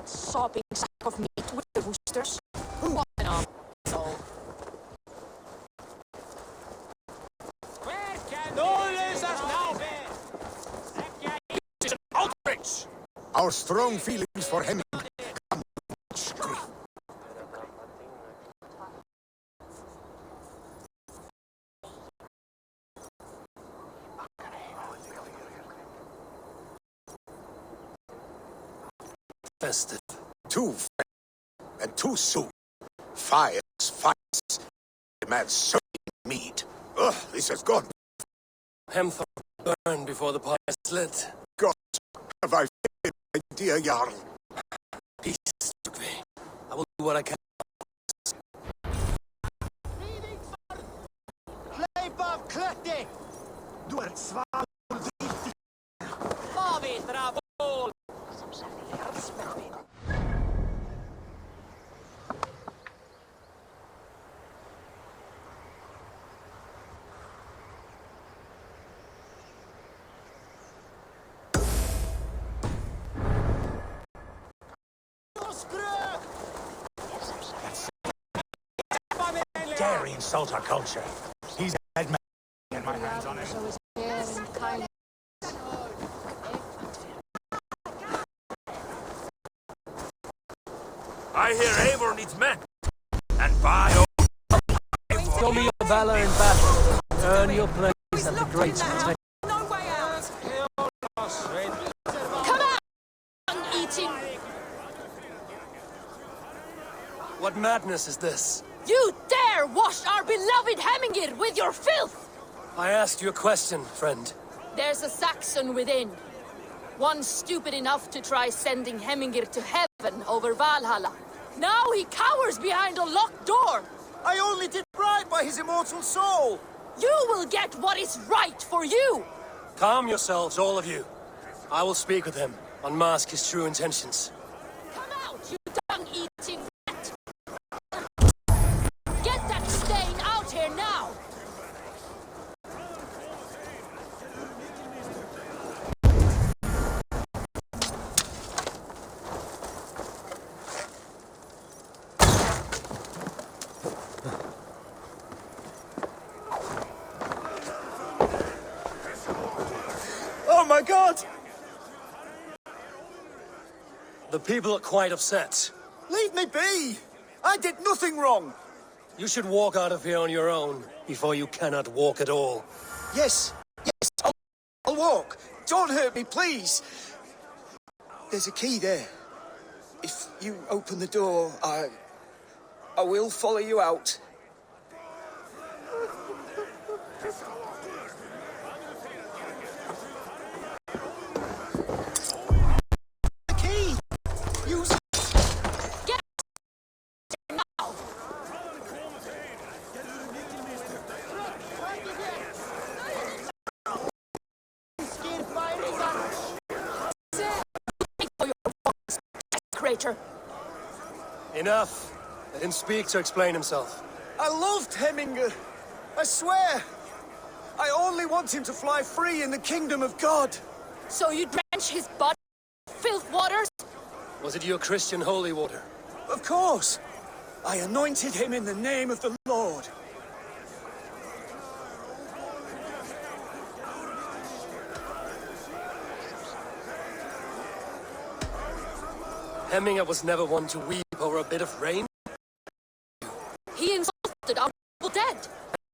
Sopping sack of meat with the roosters. What an asshole. Where can this is now been? It's an outrage! Our strong feelings for him come scream. Festive. Too fast and too soon. Fires, fights, demands so meat. Ugh, this has gone. Hemthor burned before the pie is lit. God, have I failed, my dear Jarl? Peace, Kjotve. I will do what I can. Kleip klötti! Du är sval. Avitra bål! dare he insult our culture? He's a dead man. Get my hands on him. I hear Eivor needs men. And by Show me your valor in battle. Earn your place at the great table. No way out! Come out, eating! What madness is this? You dare wash our beloved Hemingir with your filth! I asked you a question, friend. There's a Saxon within. One stupid enough to try sending Hemingir to heaven over Valhalla. Now he cowers behind a locked door! I only did right by his immortal soul! You will get what is right for you! Calm yourselves, all of you. I will speak with him, unmask his true intentions. Come out, you dung-eating rat! Get that stain out here now! Oh my god! The people are quite upset. Leave me be! I did nothing wrong! You should walk out of here on your own, before you cannot walk at all. Yes, I'll walk. Don't hurt me, please. There's a key there. If you open the door, I will follow you out. The key! Use it! Get now! Crater. Enough. Let him speak to explain himself. I loved Hemingr. I swear. I only want him to fly free in the kingdom of God. So you drench his body in filth waters? Was it your Christian holy water? Of course. I anointed him in the name of the Lord. Hemingr was never one to weep over a bit of rain. He insulted our people dead.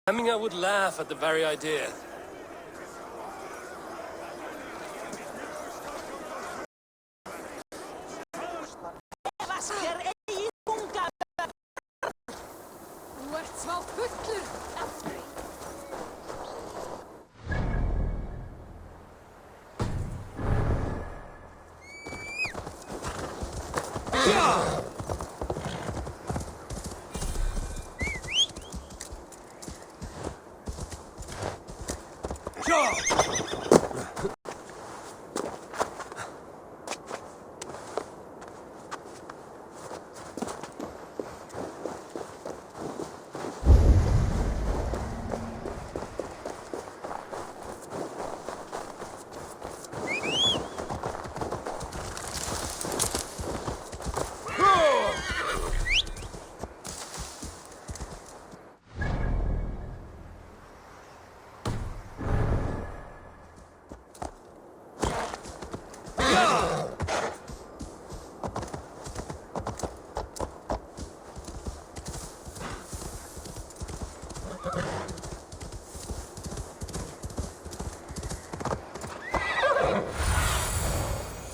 Hemingr would laugh at the very idea.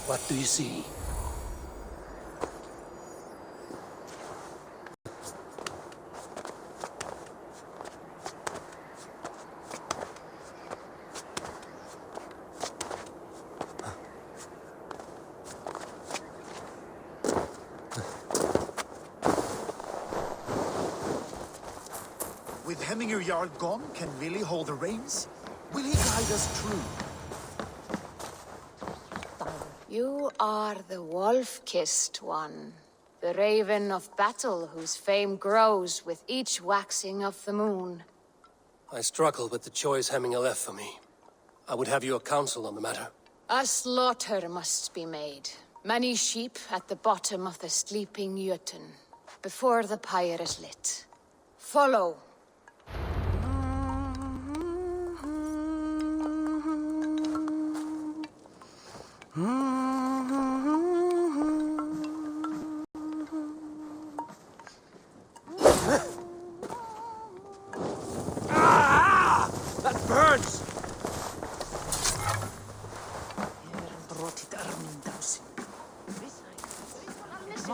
What do you see? With Hemingr Jarl gone, can Vili hold the reins? Will he guide us true? You are the wolf-kissed one, the raven of battle whose fame grows with each waxing of the moon. I struggle with the choice Hemingr left for me. I would have your counsel on the matter. A slaughter must be made. Many sheep at the bottom of the sleeping Jotun, before the pyre is lit. Follow,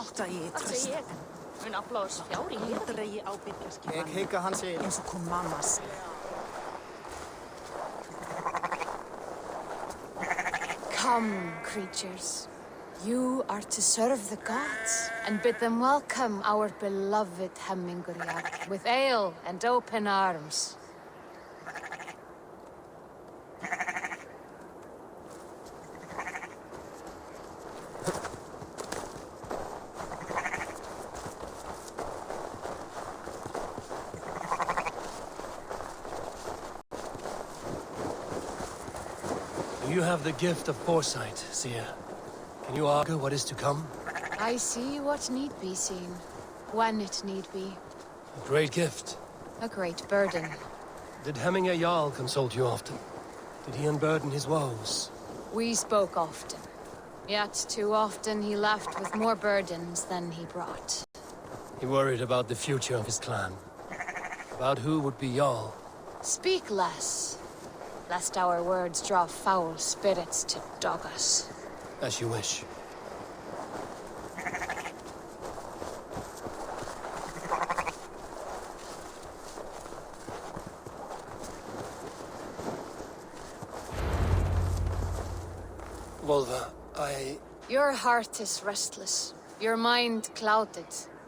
átta í trösta. Mun applaus fjári Aldrei ábyrgjast Ég hika hann segir. eins og kom mamma segir. Come, creatures. You are to serve the gods and bid them welcome our beloved Hemmingur Jarl with ale and open arms. You have the gift of foresight, Seer. Can you argue what is to come? I see what need be seen, when it need be. A great gift. A great burden. Did Hemmingur Jarl consult you often? Did he unburden his woes? We spoke often. Yet too often he left with more burdens than he brought. He worried about the future of his clan. About who would be Jarl. Speak less, lest our words draw foul spirits to dog us. As you wish. Volva, Your heart is restless, your mind clouded.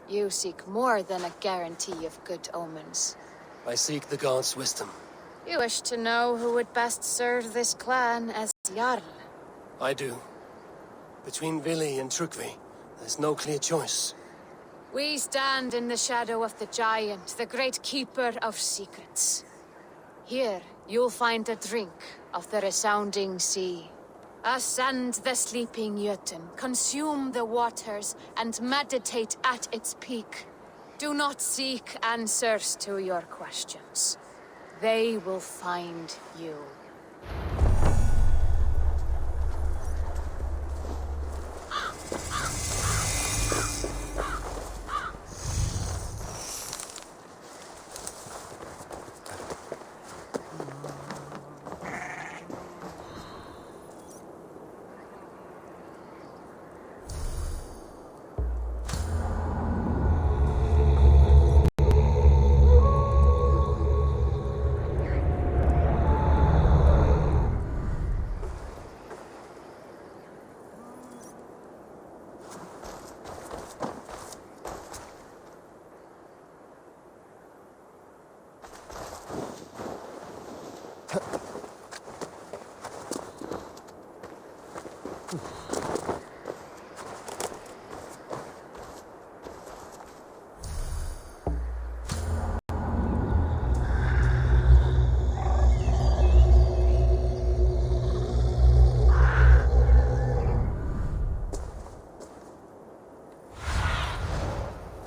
You seek more than a guarantee of good omens. I seek the gods' wisdom. You wish to know who would best serve this clan as Jarl. I do. Between Vili and Tryggvi, there's no clear choice. We stand in the shadow of the giant, the great keeper of secrets. Here, you'll find a drink of the resounding sea. Ascend the sleeping Jötun, consume the waters, and meditate at its peak. Do not seek answers to your questions. They will find you.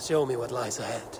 Show me what lies ahead.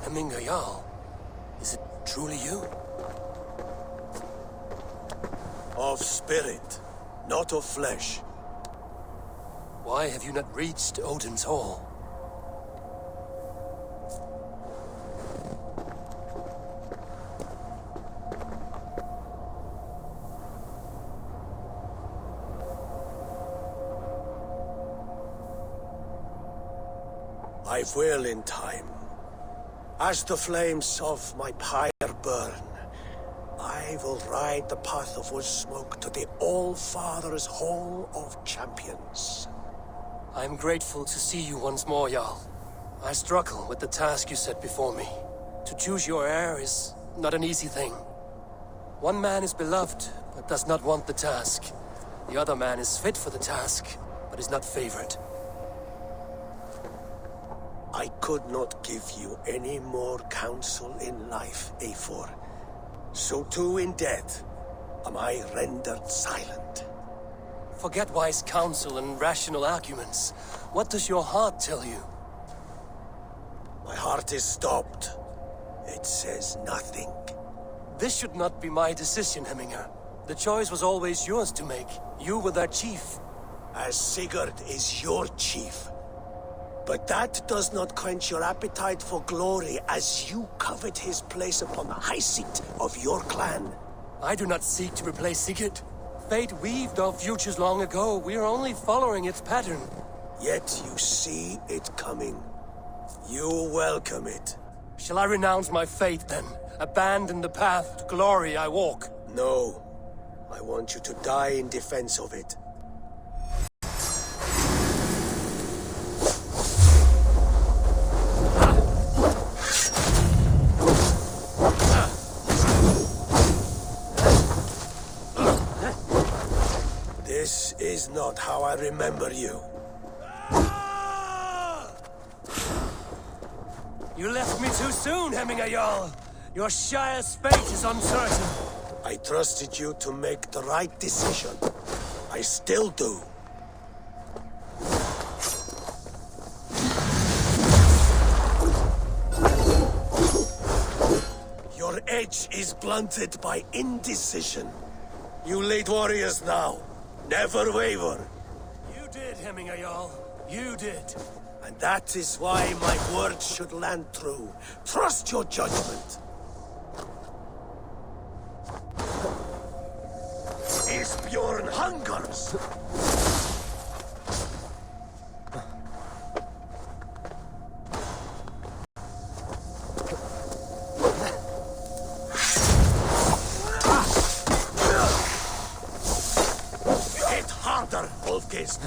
Hemminger Jarl, is it truly you? Of spirit, not of flesh. Why have you not reached Odin's hall? I will in time. As the flames of my pyre burn, I will ride the path of wood smoke to the All-Father's Hall of Champions. I'm grateful to see you once more, Jarl. I struggle with the task you set before me. To choose your heir is not an easy thing. One man is beloved, but does not want the task. The other man is fit for the task, but is not favored. I could not give you any more counsel in life, Eivor. So too in death am I rendered silent. Forget wise counsel and rational arguments. What does your heart tell you? My heart is stopped. It says nothing. This should not be my decision, Hemminger. The choice was always yours to make. You were their chief. As Sigurd is your chief. But that does not quench your appetite for glory as you covet his place upon the high seat of your clan. I do not seek to replace Sigurd. Fate weaved our futures long ago. We are only following its pattern. Yet you see it coming. You welcome it. Shall I renounce my faith then? Abandon the path to glory I walk? No. I want you to die in defense of it. This is not how I remember you. You left me too soon, Hemminger Jarl. Your Shire's fate is uncertain. I trusted you to make the right decision. I still do. Your edge is blunted by indecision. You lead warriors now. Never waver. You did, Hemminger Jarl. You did. And that is why my words should land true. Trust your judgment. Styrbjorn hungers. Hit harder, Wolfgist.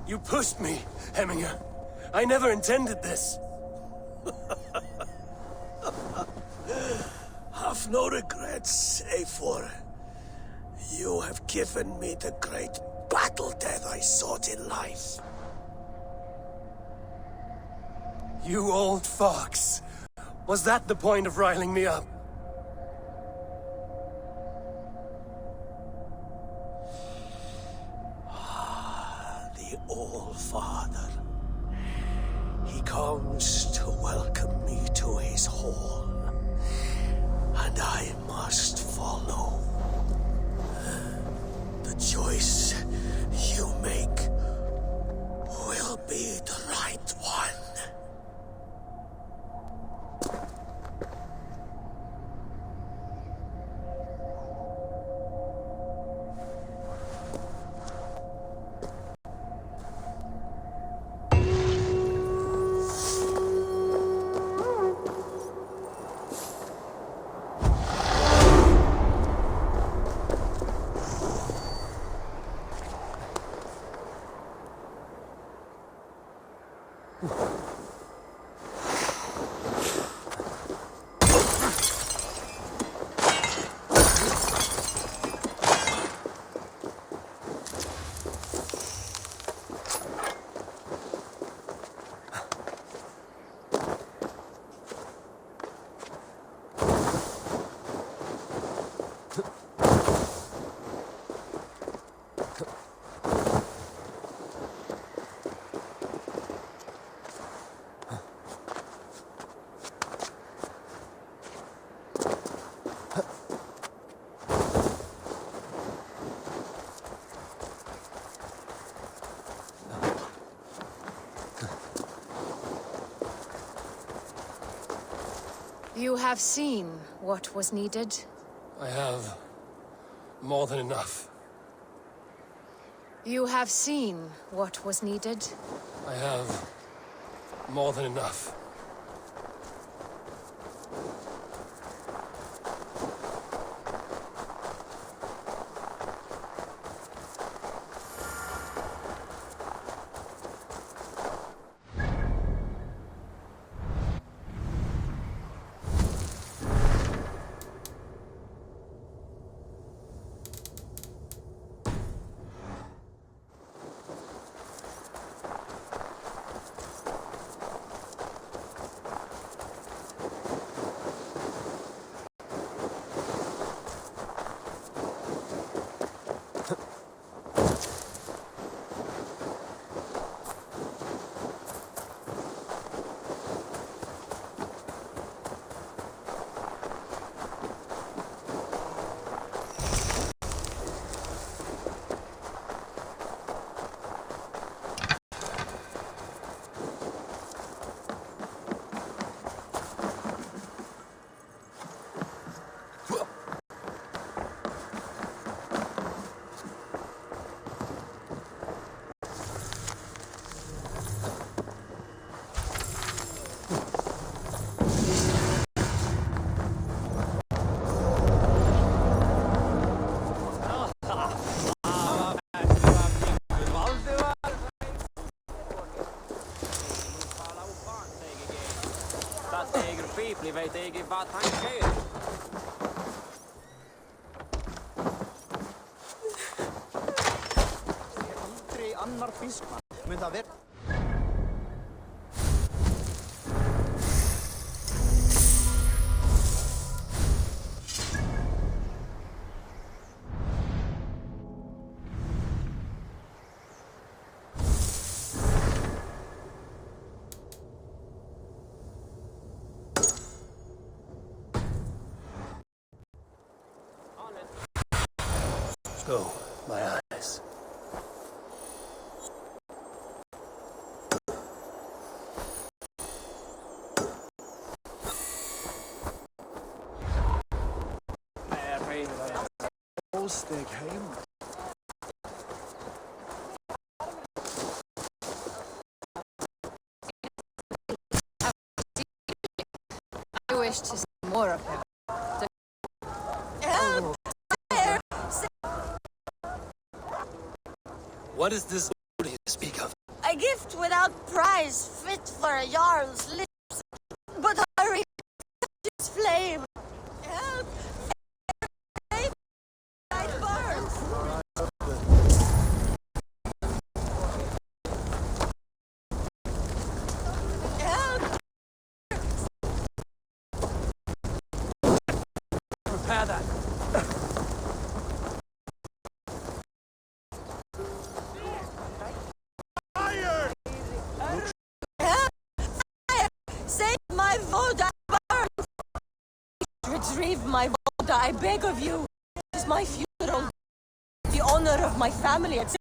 You pushed me, Hemminger. I never intended this. Have no regrets, Eivor. You have given me the great battle death I sought in life. You old fox. Was that the point of riling me up? The All-Father. He comes to welcome me to his hall. And I must follow. The choice you make will be the right one. You have seen what was needed? I have more than enough. You have seen what was needed? I have more than enough. Vet ikke hva han gjør. Aldri annar fiskmann mun það vera. Go, my eyes. Steg heim. I wish to see more of him. What is this order you speak of? A gift without price, fit for a Jarl's lips. But hurry, this flame. Help! I burn! Help! Prepare that. Retrieve my Voda, I beg of you. It is my funeral. The honor of my family, etc.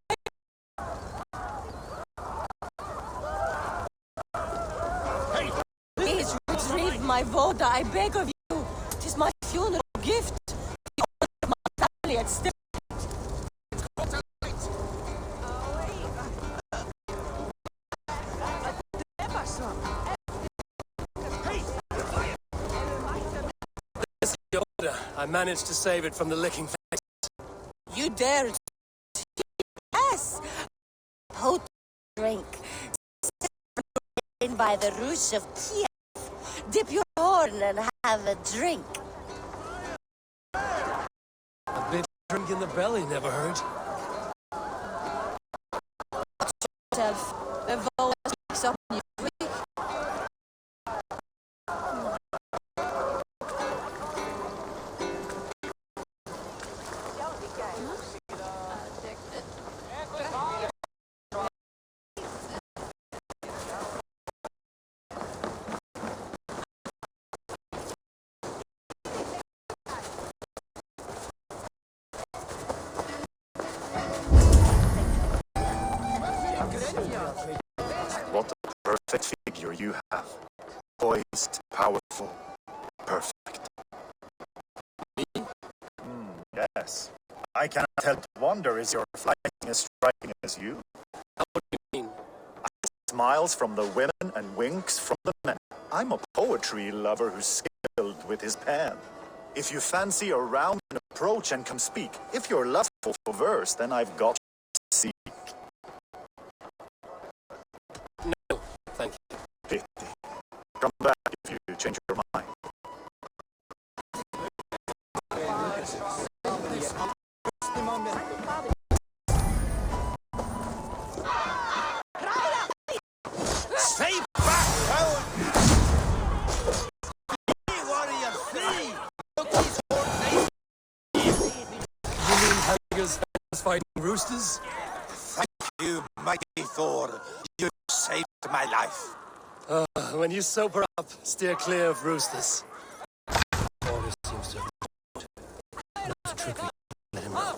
Please retrieve my Voda, I beg of you. It is my funeral gift. The honor of my family, etc. I managed to save it from the licking face. You dare? Yes. Potent drink. By the Rouge of Kiev. Dip your horn and have a drink. A bit drink in the belly never hurt. Self. A vow speaks up on you. What a perfect figure you have. Poised, powerful, Yes. I cannot help but wonder, is your fighting as striking as you? What do you mean? Smiles from the women and winks from the men. I'm a poetry lover who's skilled with his pen. If you fancy a round approach and can speak, if you're lustful for verse, then I've got to seek. No, thank you. Pity. Come back if you change your mind. Stay back, coward! Warrior, flee! Look, these horses. You mean Helga's fans fighting roosters? Thank you, mighty Thor. You saved my life. When you sober up, steer clear of roosters. Always seems to have not tricky. Let him know.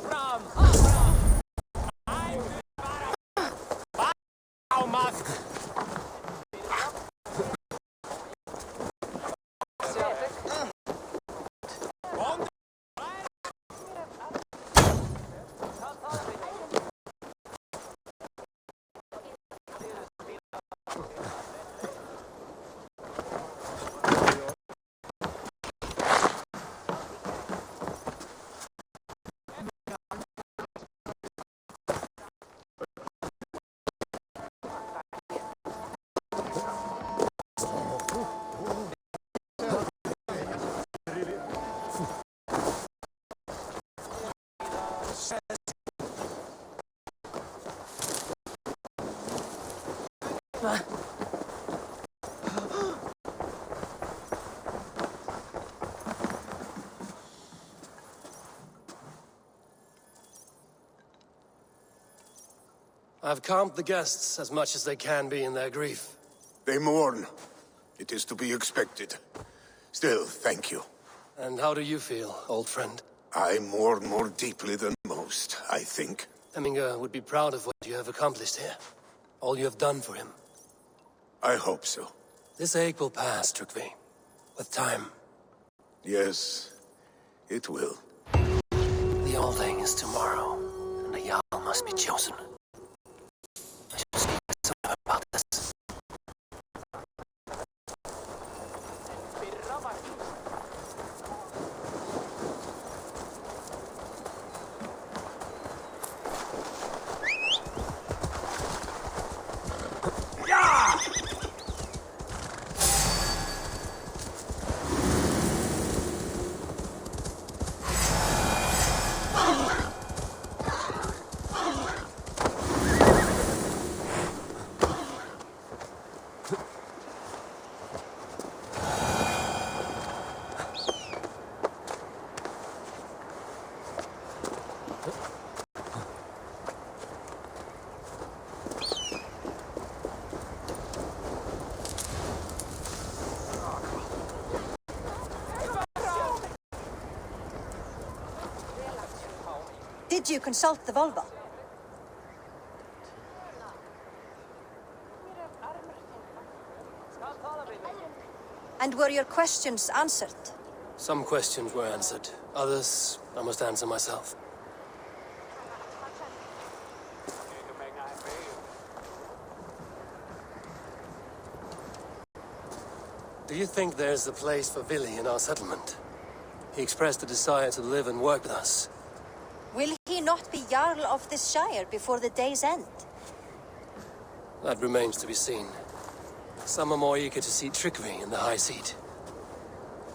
I've calmed the guests as much as they can be in their grief. They mourn. It is to be expected. Still, thank you. And how do you feel, old friend? I mourn more deeply than most, I think. Hemminger would be proud of what you have accomplished here. All you have done for him. I hope so. This ache will pass, Kjotve. With time. Yes, it will. The Alding is tomorrow, and the Jarl must be chosen. I should speak to someone about this. Did you consult the Volva? And were your questions answered? Some questions were answered. Others, I must answer myself. Do you think there's a place for Vili in our settlement? He expressed a desire to live and work with us. Will he not be Jarl of this shire before the day's end? That remains to be seen. Some are more eager to see Tryggvi in the high seat.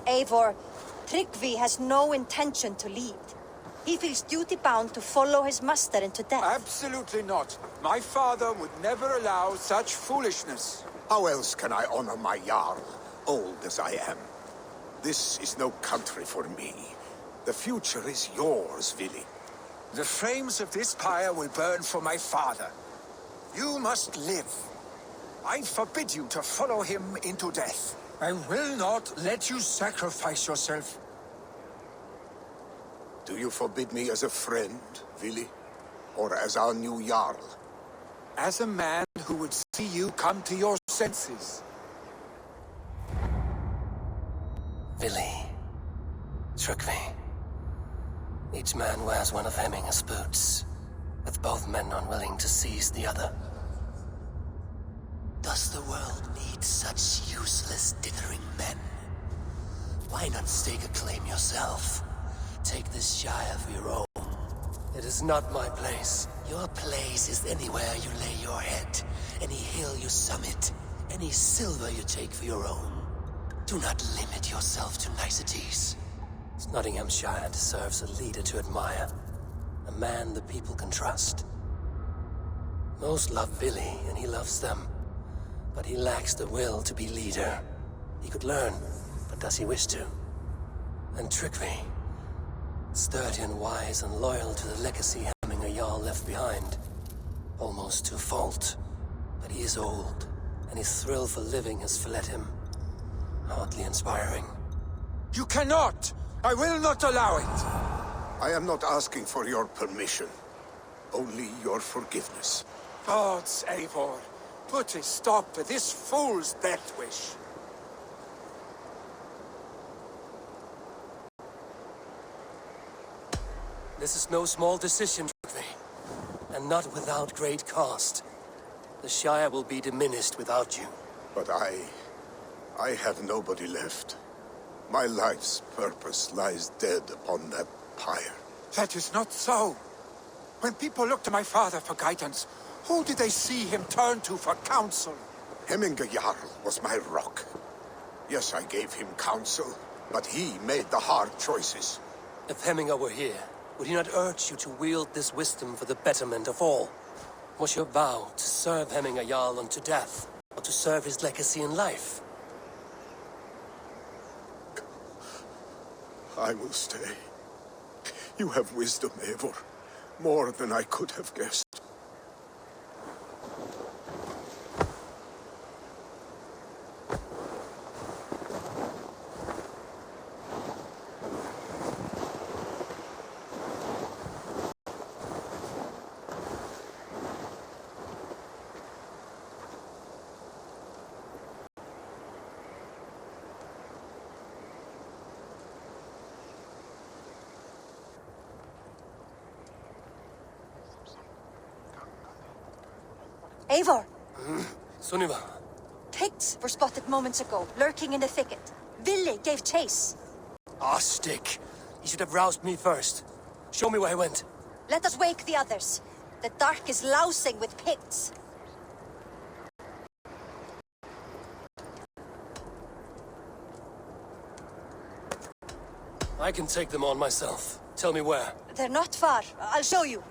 Eivor, Tryggvi has no intention to lead. He feels duty-bound to follow his master into death. Absolutely not. My father would never allow such foolishness. How else can I honor my Jarl, old as I am? This is no country for me. The future is yours, Vili. The flames of this pyre will burn for my father. You must live. I forbid you to follow him into death. I will not let you sacrifice yourself. Do you forbid me as a friend, Vili? Or as our new Jarl? As a man who would see you come to your senses. Vili. Tryggvi. Each man wears one of Hemminger's boots, with both men unwilling to seize the other. Does the world need such useless, dithering men? Why not stake a claim yourself? Take this shire for your own. It is not my place. Your place is anywhere you lay your head, any hill you summit, any silver you take for your own. Do not limit yourself to niceties. Snotinghamscire deserves a leader to admire. A man the people can trust. Most love Billy, and he loves them. But he lacks the will to be leader. He could learn, but does he wish to? And Tryggvi, sturdy and wise and loyal to the legacy Hemminger Jarl left behind. Almost to a fault. But he is old, and his thrill for living has fled him. Hardly inspiring. You cannot! I will not allow it! I am not asking for your permission. Only your forgiveness. Gods, Eivor, put a stop to this fool's death wish. This is no small decision, Tryggvi, and not without great cost. The Shire will be diminished without you. But I have nobody left. My life's purpose lies dead upon that pyre. That is not so. When people look to my father for guidance, who did they see him turn to for counsel? Hemminger Jarl was my rock. Yes, I gave him counsel, but he made the hard choices. If Hemminger were here, would he not urge you to wield this wisdom for the betterment of all? Was your vow to serve Hemminger Jarl unto death, or to serve his legacy in life? I will stay. You have wisdom, Eivor. More than I could have guessed. Eivor! Sunniva! Picts were spotted moments ago, lurking in the thicket. Ville gave chase. Ah, stick! You should have roused me first. Show me where he went. Let us wake the others. The dark is lousing with Picts. I can take them on myself. Tell me where. They're not far. I'll show you.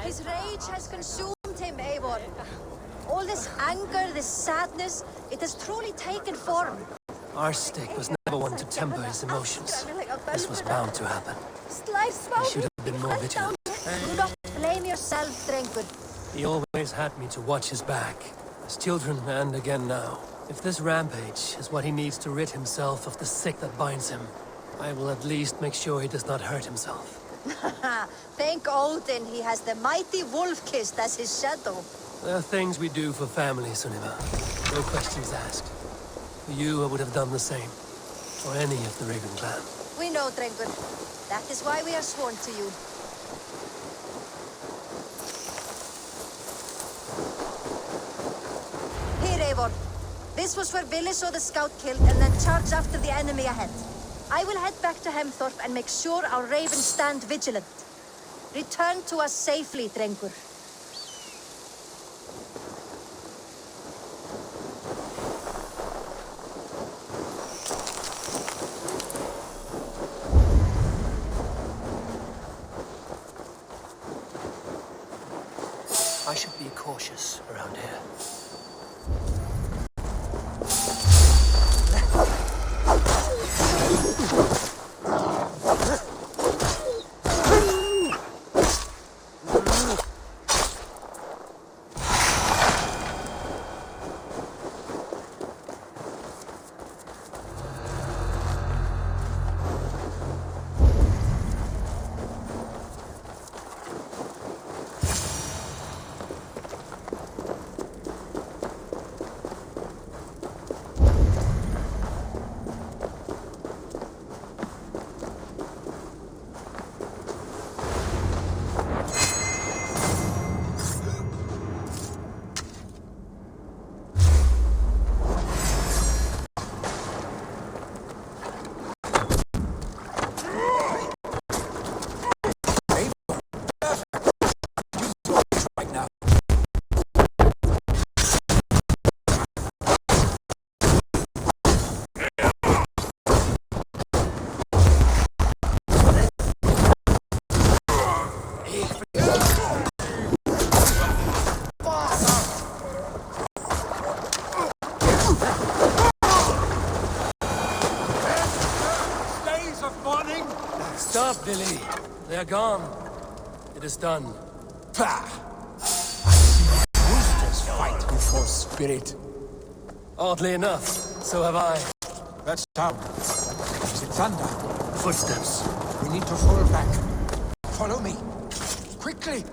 His rage has consumed him, Eivor. All this anger, this sadness, it has truly taken form. Our stick was never one to temper his emotions. This was bound to happen. He should have been more vigilant. Do not blame yourself, Drengur. He always had me to watch his back. As children, and again now. If this rampage is what he needs to rid himself of the sick that binds him, I will at least make sure he does not hurt himself. Thank Odin he has the mighty wolf-kissed as his shadow. There are things we do for family, Sunniva. No questions asked. For you, I would have done the same. For any of the Raven clan. We know, Drengur. That is why we are sworn to you. Here, Eivor. This was where Ville saw the scout killed and then charged after the enemy ahead. I will head back to Hemthorpe and make sure our ravens stand vigilant. Return to us safely, Drengur. I should be cautious around here. Vili, they are gone. It is done. Pah! I see roosters fight before spirit. Oddly enough, so have I. That sound. Is it thunder? Footsteps. We need to fall back. Follow me. Quickly!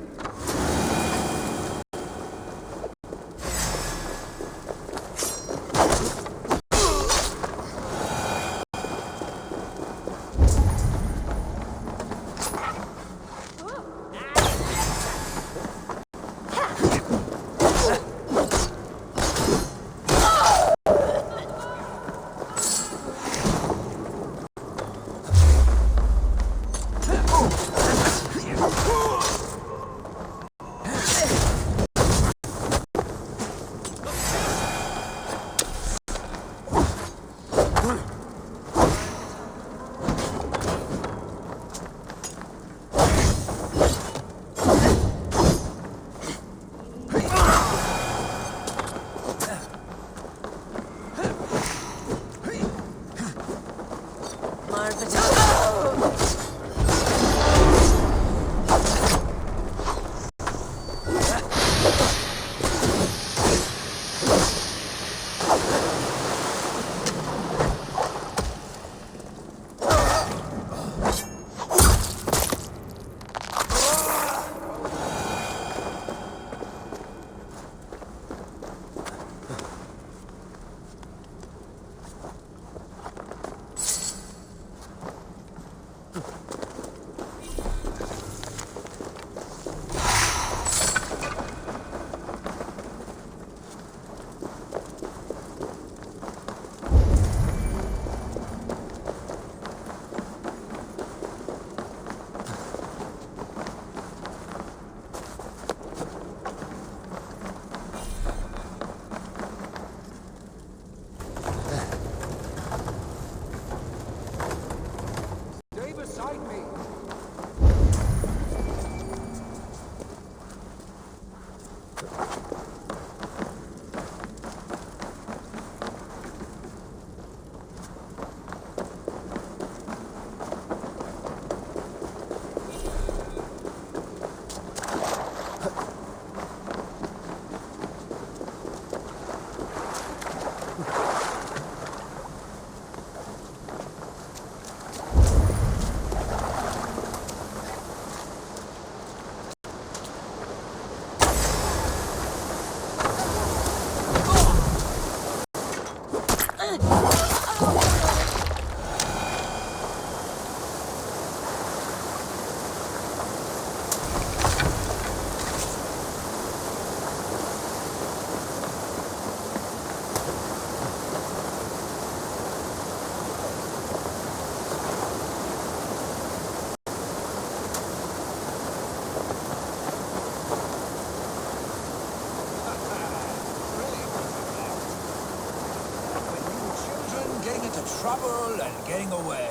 Trouble and getting away.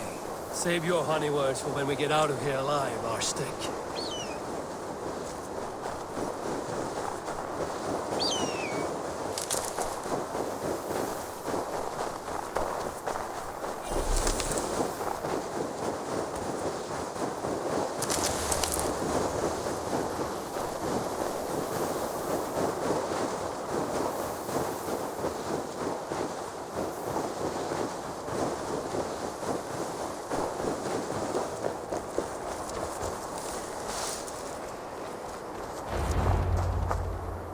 Save your honey words for when we get out of here alive, Arstick.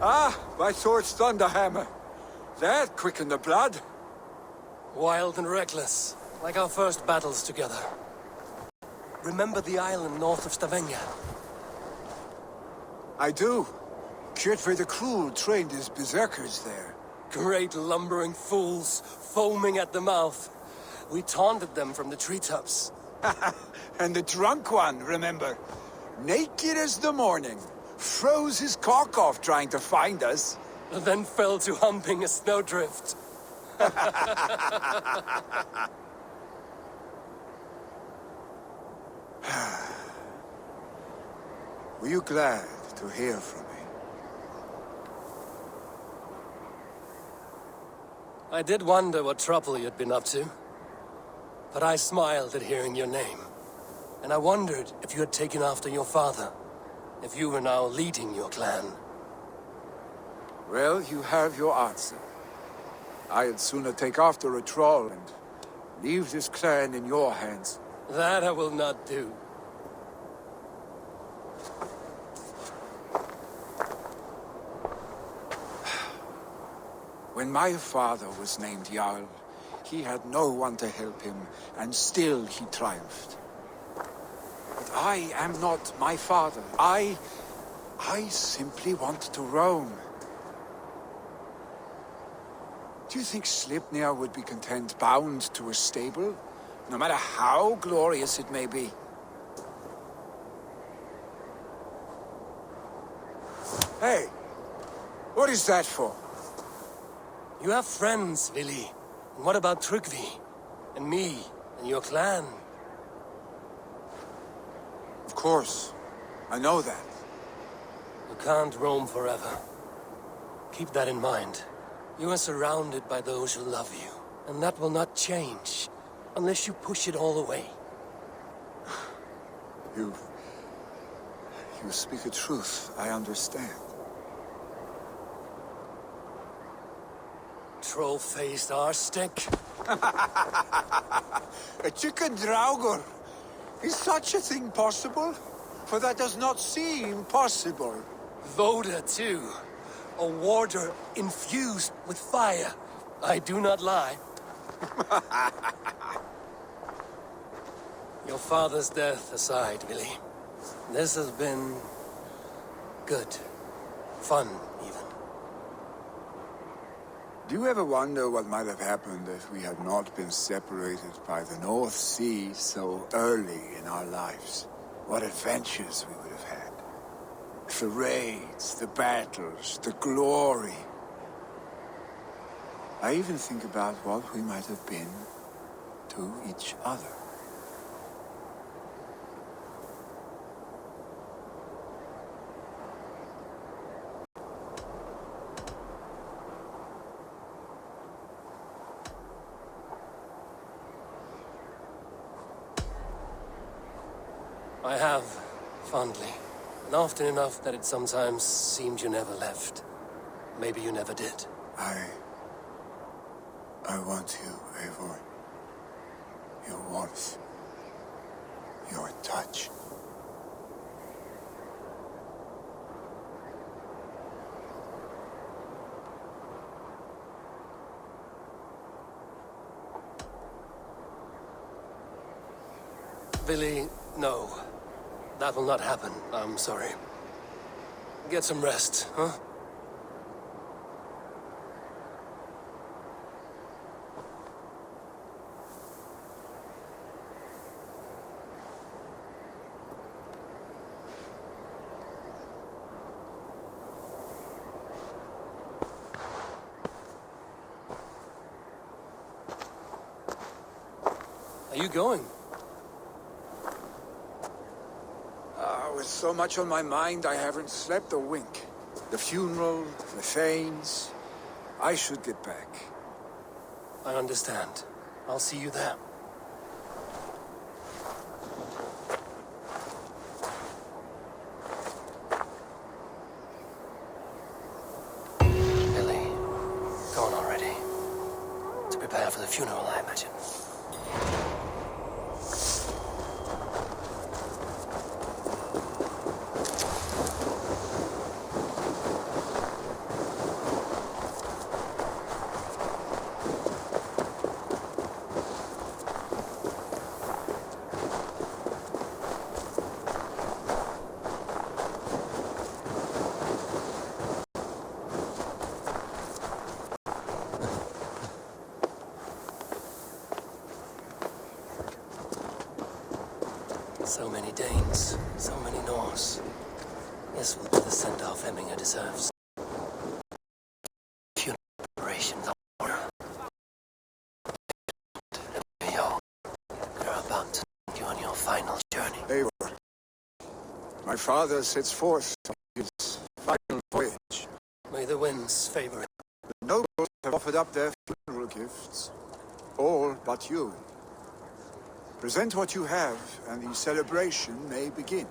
Ah, my sword's thunderhammer. That quickened the blood. Wild and reckless, like our first battles together. Remember the island north of Stavanger? I do. Kjotve the Cruel trained his berserkers there. Great lumbering fools, foaming at the mouth. We taunted them from the treetops. And the drunk one, remember? Naked as the morning. Froze his cock off trying to find us. And then fell to humping a snowdrift. Were you glad to hear from me? I did wonder what trouble you'd been up to. But I smiled at hearing your name. and I wondered if you had taken after your father. If you were now leading your clan. Well, you have your answer. I'd sooner take after a troll and leave this clan in your hands. That I will not do. When my father was named Jarl, he had no one to help him, and still he triumphed. But I am not my father. I simply want to roam. Do you think Sleipnir would be content bound to a stable, no matter how glorious it may be? Hey, what is that for? You have friends, Vili. And what about Tryggvi? And me? And your clan? Of course. I know that. You can't roam forever. Keep that in mind. You are surrounded by those who love you. And that will not change. Unless you push it all away. You speak the truth. I understand. Troll-faced arse-stick. A chicken draugr. Is such a thing possible? For that does not seem possible. Voda, too. A warder infused with fire. I do not lie. Your father's death aside, Vili. This has been... good. Fun, even. Do you ever wonder what might have happened if we had not been separated by the North Sea so early in our lives? What adventures we would have had. The raids, the battles, the glory. I even think about what we might have been to each other. I have, fondly. And often enough that it sometimes seemed you never left. Maybe you never did. I want you, Eivor. Your warmth. Your touch. Vili, no. That will not happen. I'm sorry. Get some rest, huh? Are you going? With so much on my mind, I haven't slept a wink. The funeral, the Thanes. I should get back. I understand. I'll see you there. Billy, go on already. To prepare for the funeral, I imagine. So many Danes, so many Norse. This will be the send-off Hemminger deserves. Funeral preparations are in order. You're about to take you on your final journey. Eivor, my father sets forth on his final voyage. May the winds favor it. The nobles have offered up their funeral gifts. All but you. Present what you have, and the celebration may begin.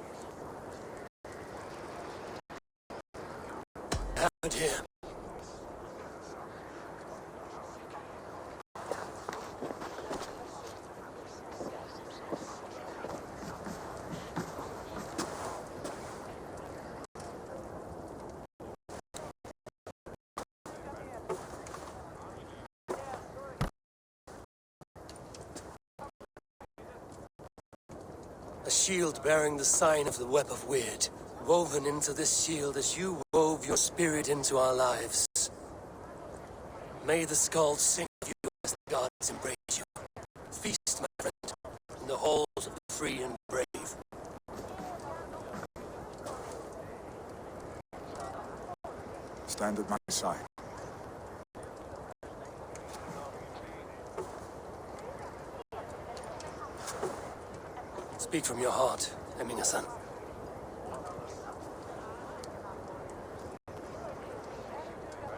Happened here. A shield bearing the sign of the Web of Weird. Woven into this shield as you wove your spirit into our lives. May the skulls sing of you as the gods embrace you. Feast, my friend, in the halls of the free and brave. Stand at my side. Speak from your heart, Eminga-san.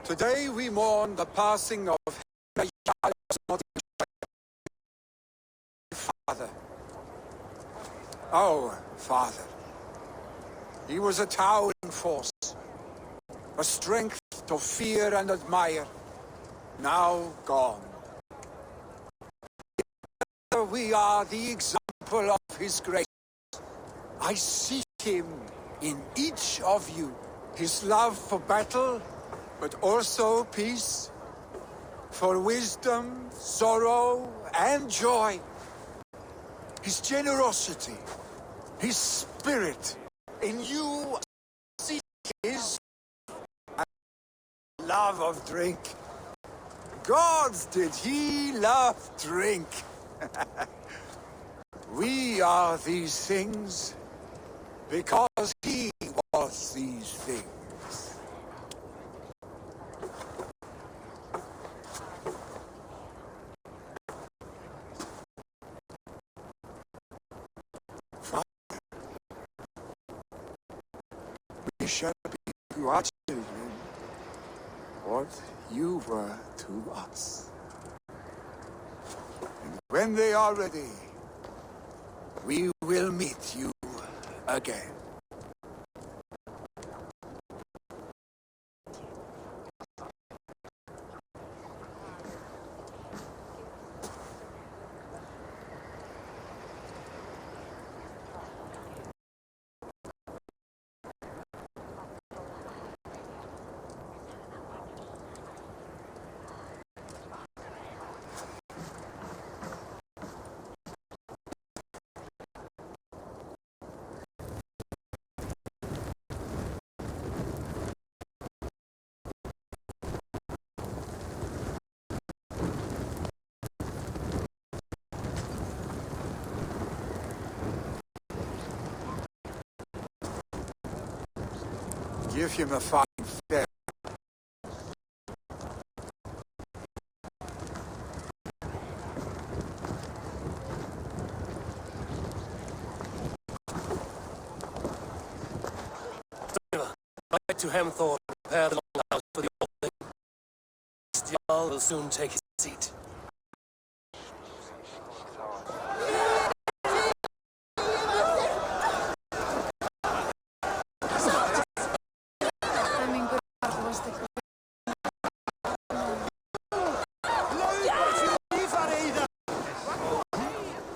Today we mourn the passing of Jarls' father. Our father. He was a towering force, a strength to fear and admire, now gone. We are the example of his grace. I see him in each of you. His love for battle, but also peace, for wisdom, sorrow, and joy. His generosity, his spirit. In you, see his love of drink. Gods, did he love drink? We are these things because he was these things. Father, we shall be to our children what you were to us. And when they are ready, we will meet you again. Give him a fine stare. Ride to Hamthor, prepare the longhouse for the old thing. Jarl will soon take his seat.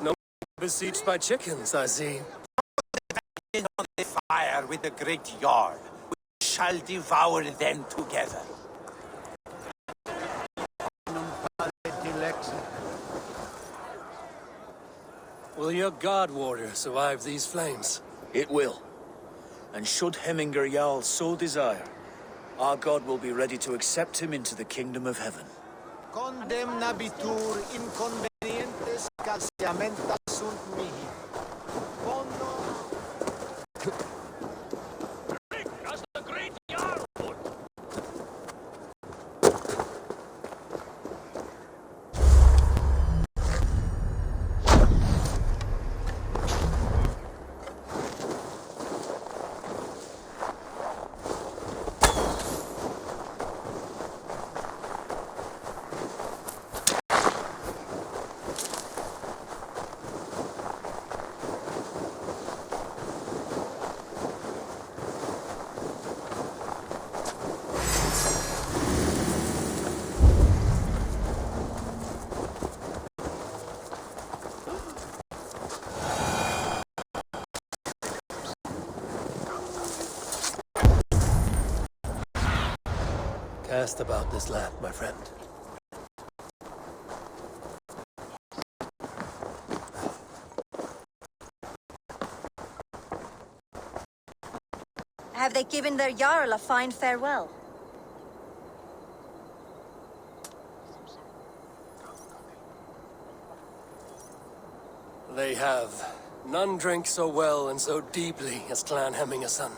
No besieged by chickens, I see. On the fire with the great Jarl. We shall devour them together. Will your guard warrior survive these flames? It will. And should Hemingr Jarl so desire, our god will be ready to accept him into the kingdom of heaven. Condemnabitur inconvenientes casiamenta sunt mihi. As the great Jarl would. best about this land, my friend. Have they given their Jarl a fine farewell? They have. None drink so well and so deeply as Clan Hemmingerson.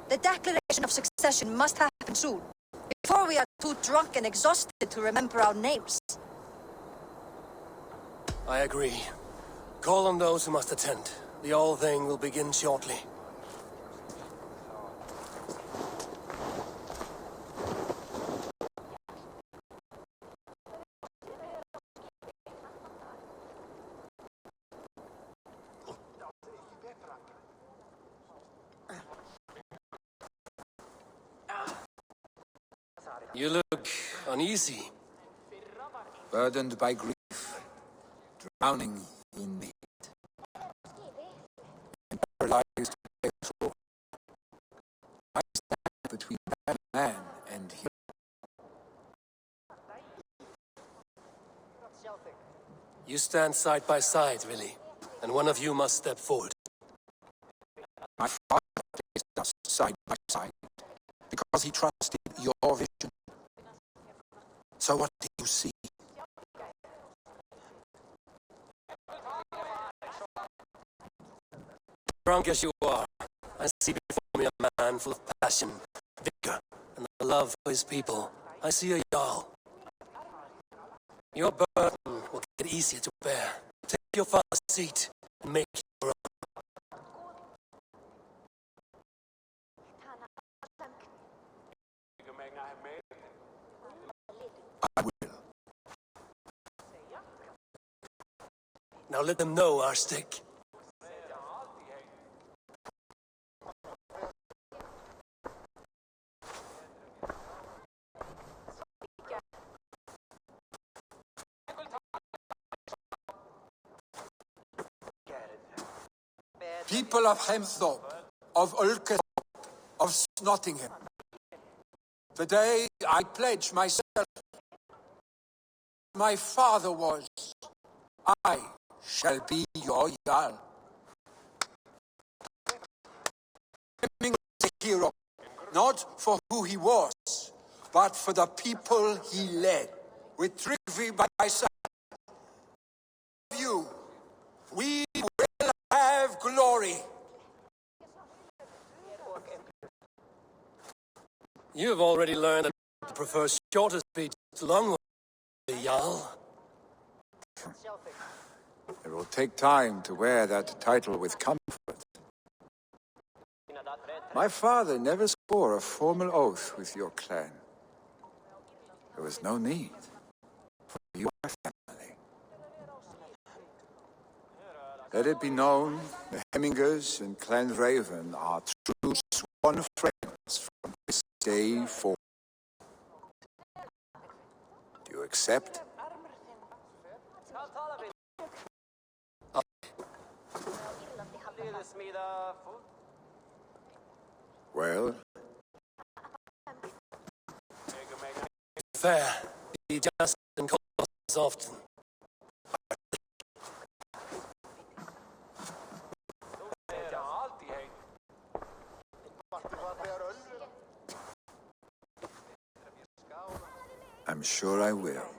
The declaration of succession must happen soon, before we are too drunk and exhausted to remember our names. I agree. Call on those who must attend. The All Thing will begin shortly. You look uneasy. Burdened by grief, drowning in hate, and paralyzed by sorrow. I stand between that man and him. You stand side by side, really, and one of you must step forward. My father placed us side by side because he trusted your vision. So what do you see? Drunk as you are, I see before me a man full of passion, vigor, and the love for his people. I see a Jarl. Your burden will get easier to bear. Take your father's seat and make it your own. I will. Now let them know our stick. People of Hemthorpe, of Ulke, of Snotingham. Today I pledge myself. My father was. I shall be your Jarl. Hemming was a hero, not for who he was, but for the people he led. With Tryggvi by my side, you, we will have glory. You have already learned that you prefer shorter speeches to long ones, Jarl. It will take time to wear that title with comfort. My father never swore a formal oath with your clan. There was no need, for you are family. Let it be known, the Hemmingers and Clan Raven are true sworn friends from this day forward. Do you accept? Well? Fair. Be just and call us often. I'm sure I will.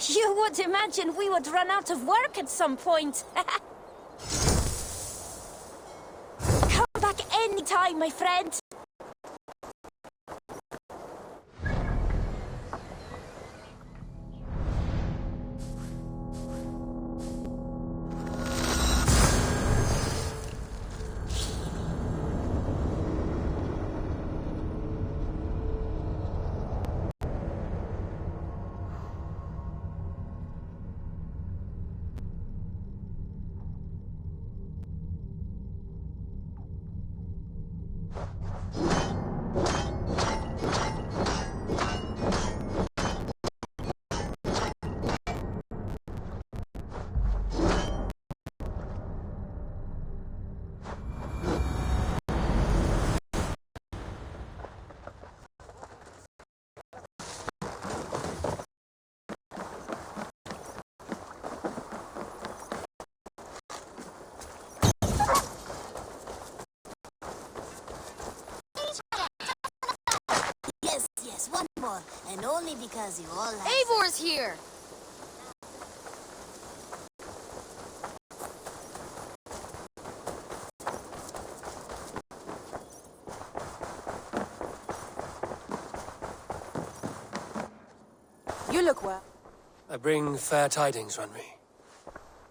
You would imagine we would run out of work at some point. Come back anytime, my friend. And only because you all have... Eivor's here! You look well. I bring fair tidings, Runry.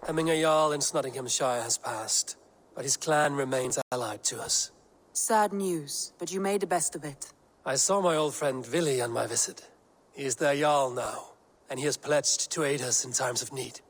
Hemminger Jarl in Snotinghamscire has passed, but his clan remains allied to us. Sad news, but you made the best of it. I saw my old friend Vili on my visit. He is their Jarl now, and he has pledged to aid us in times of need.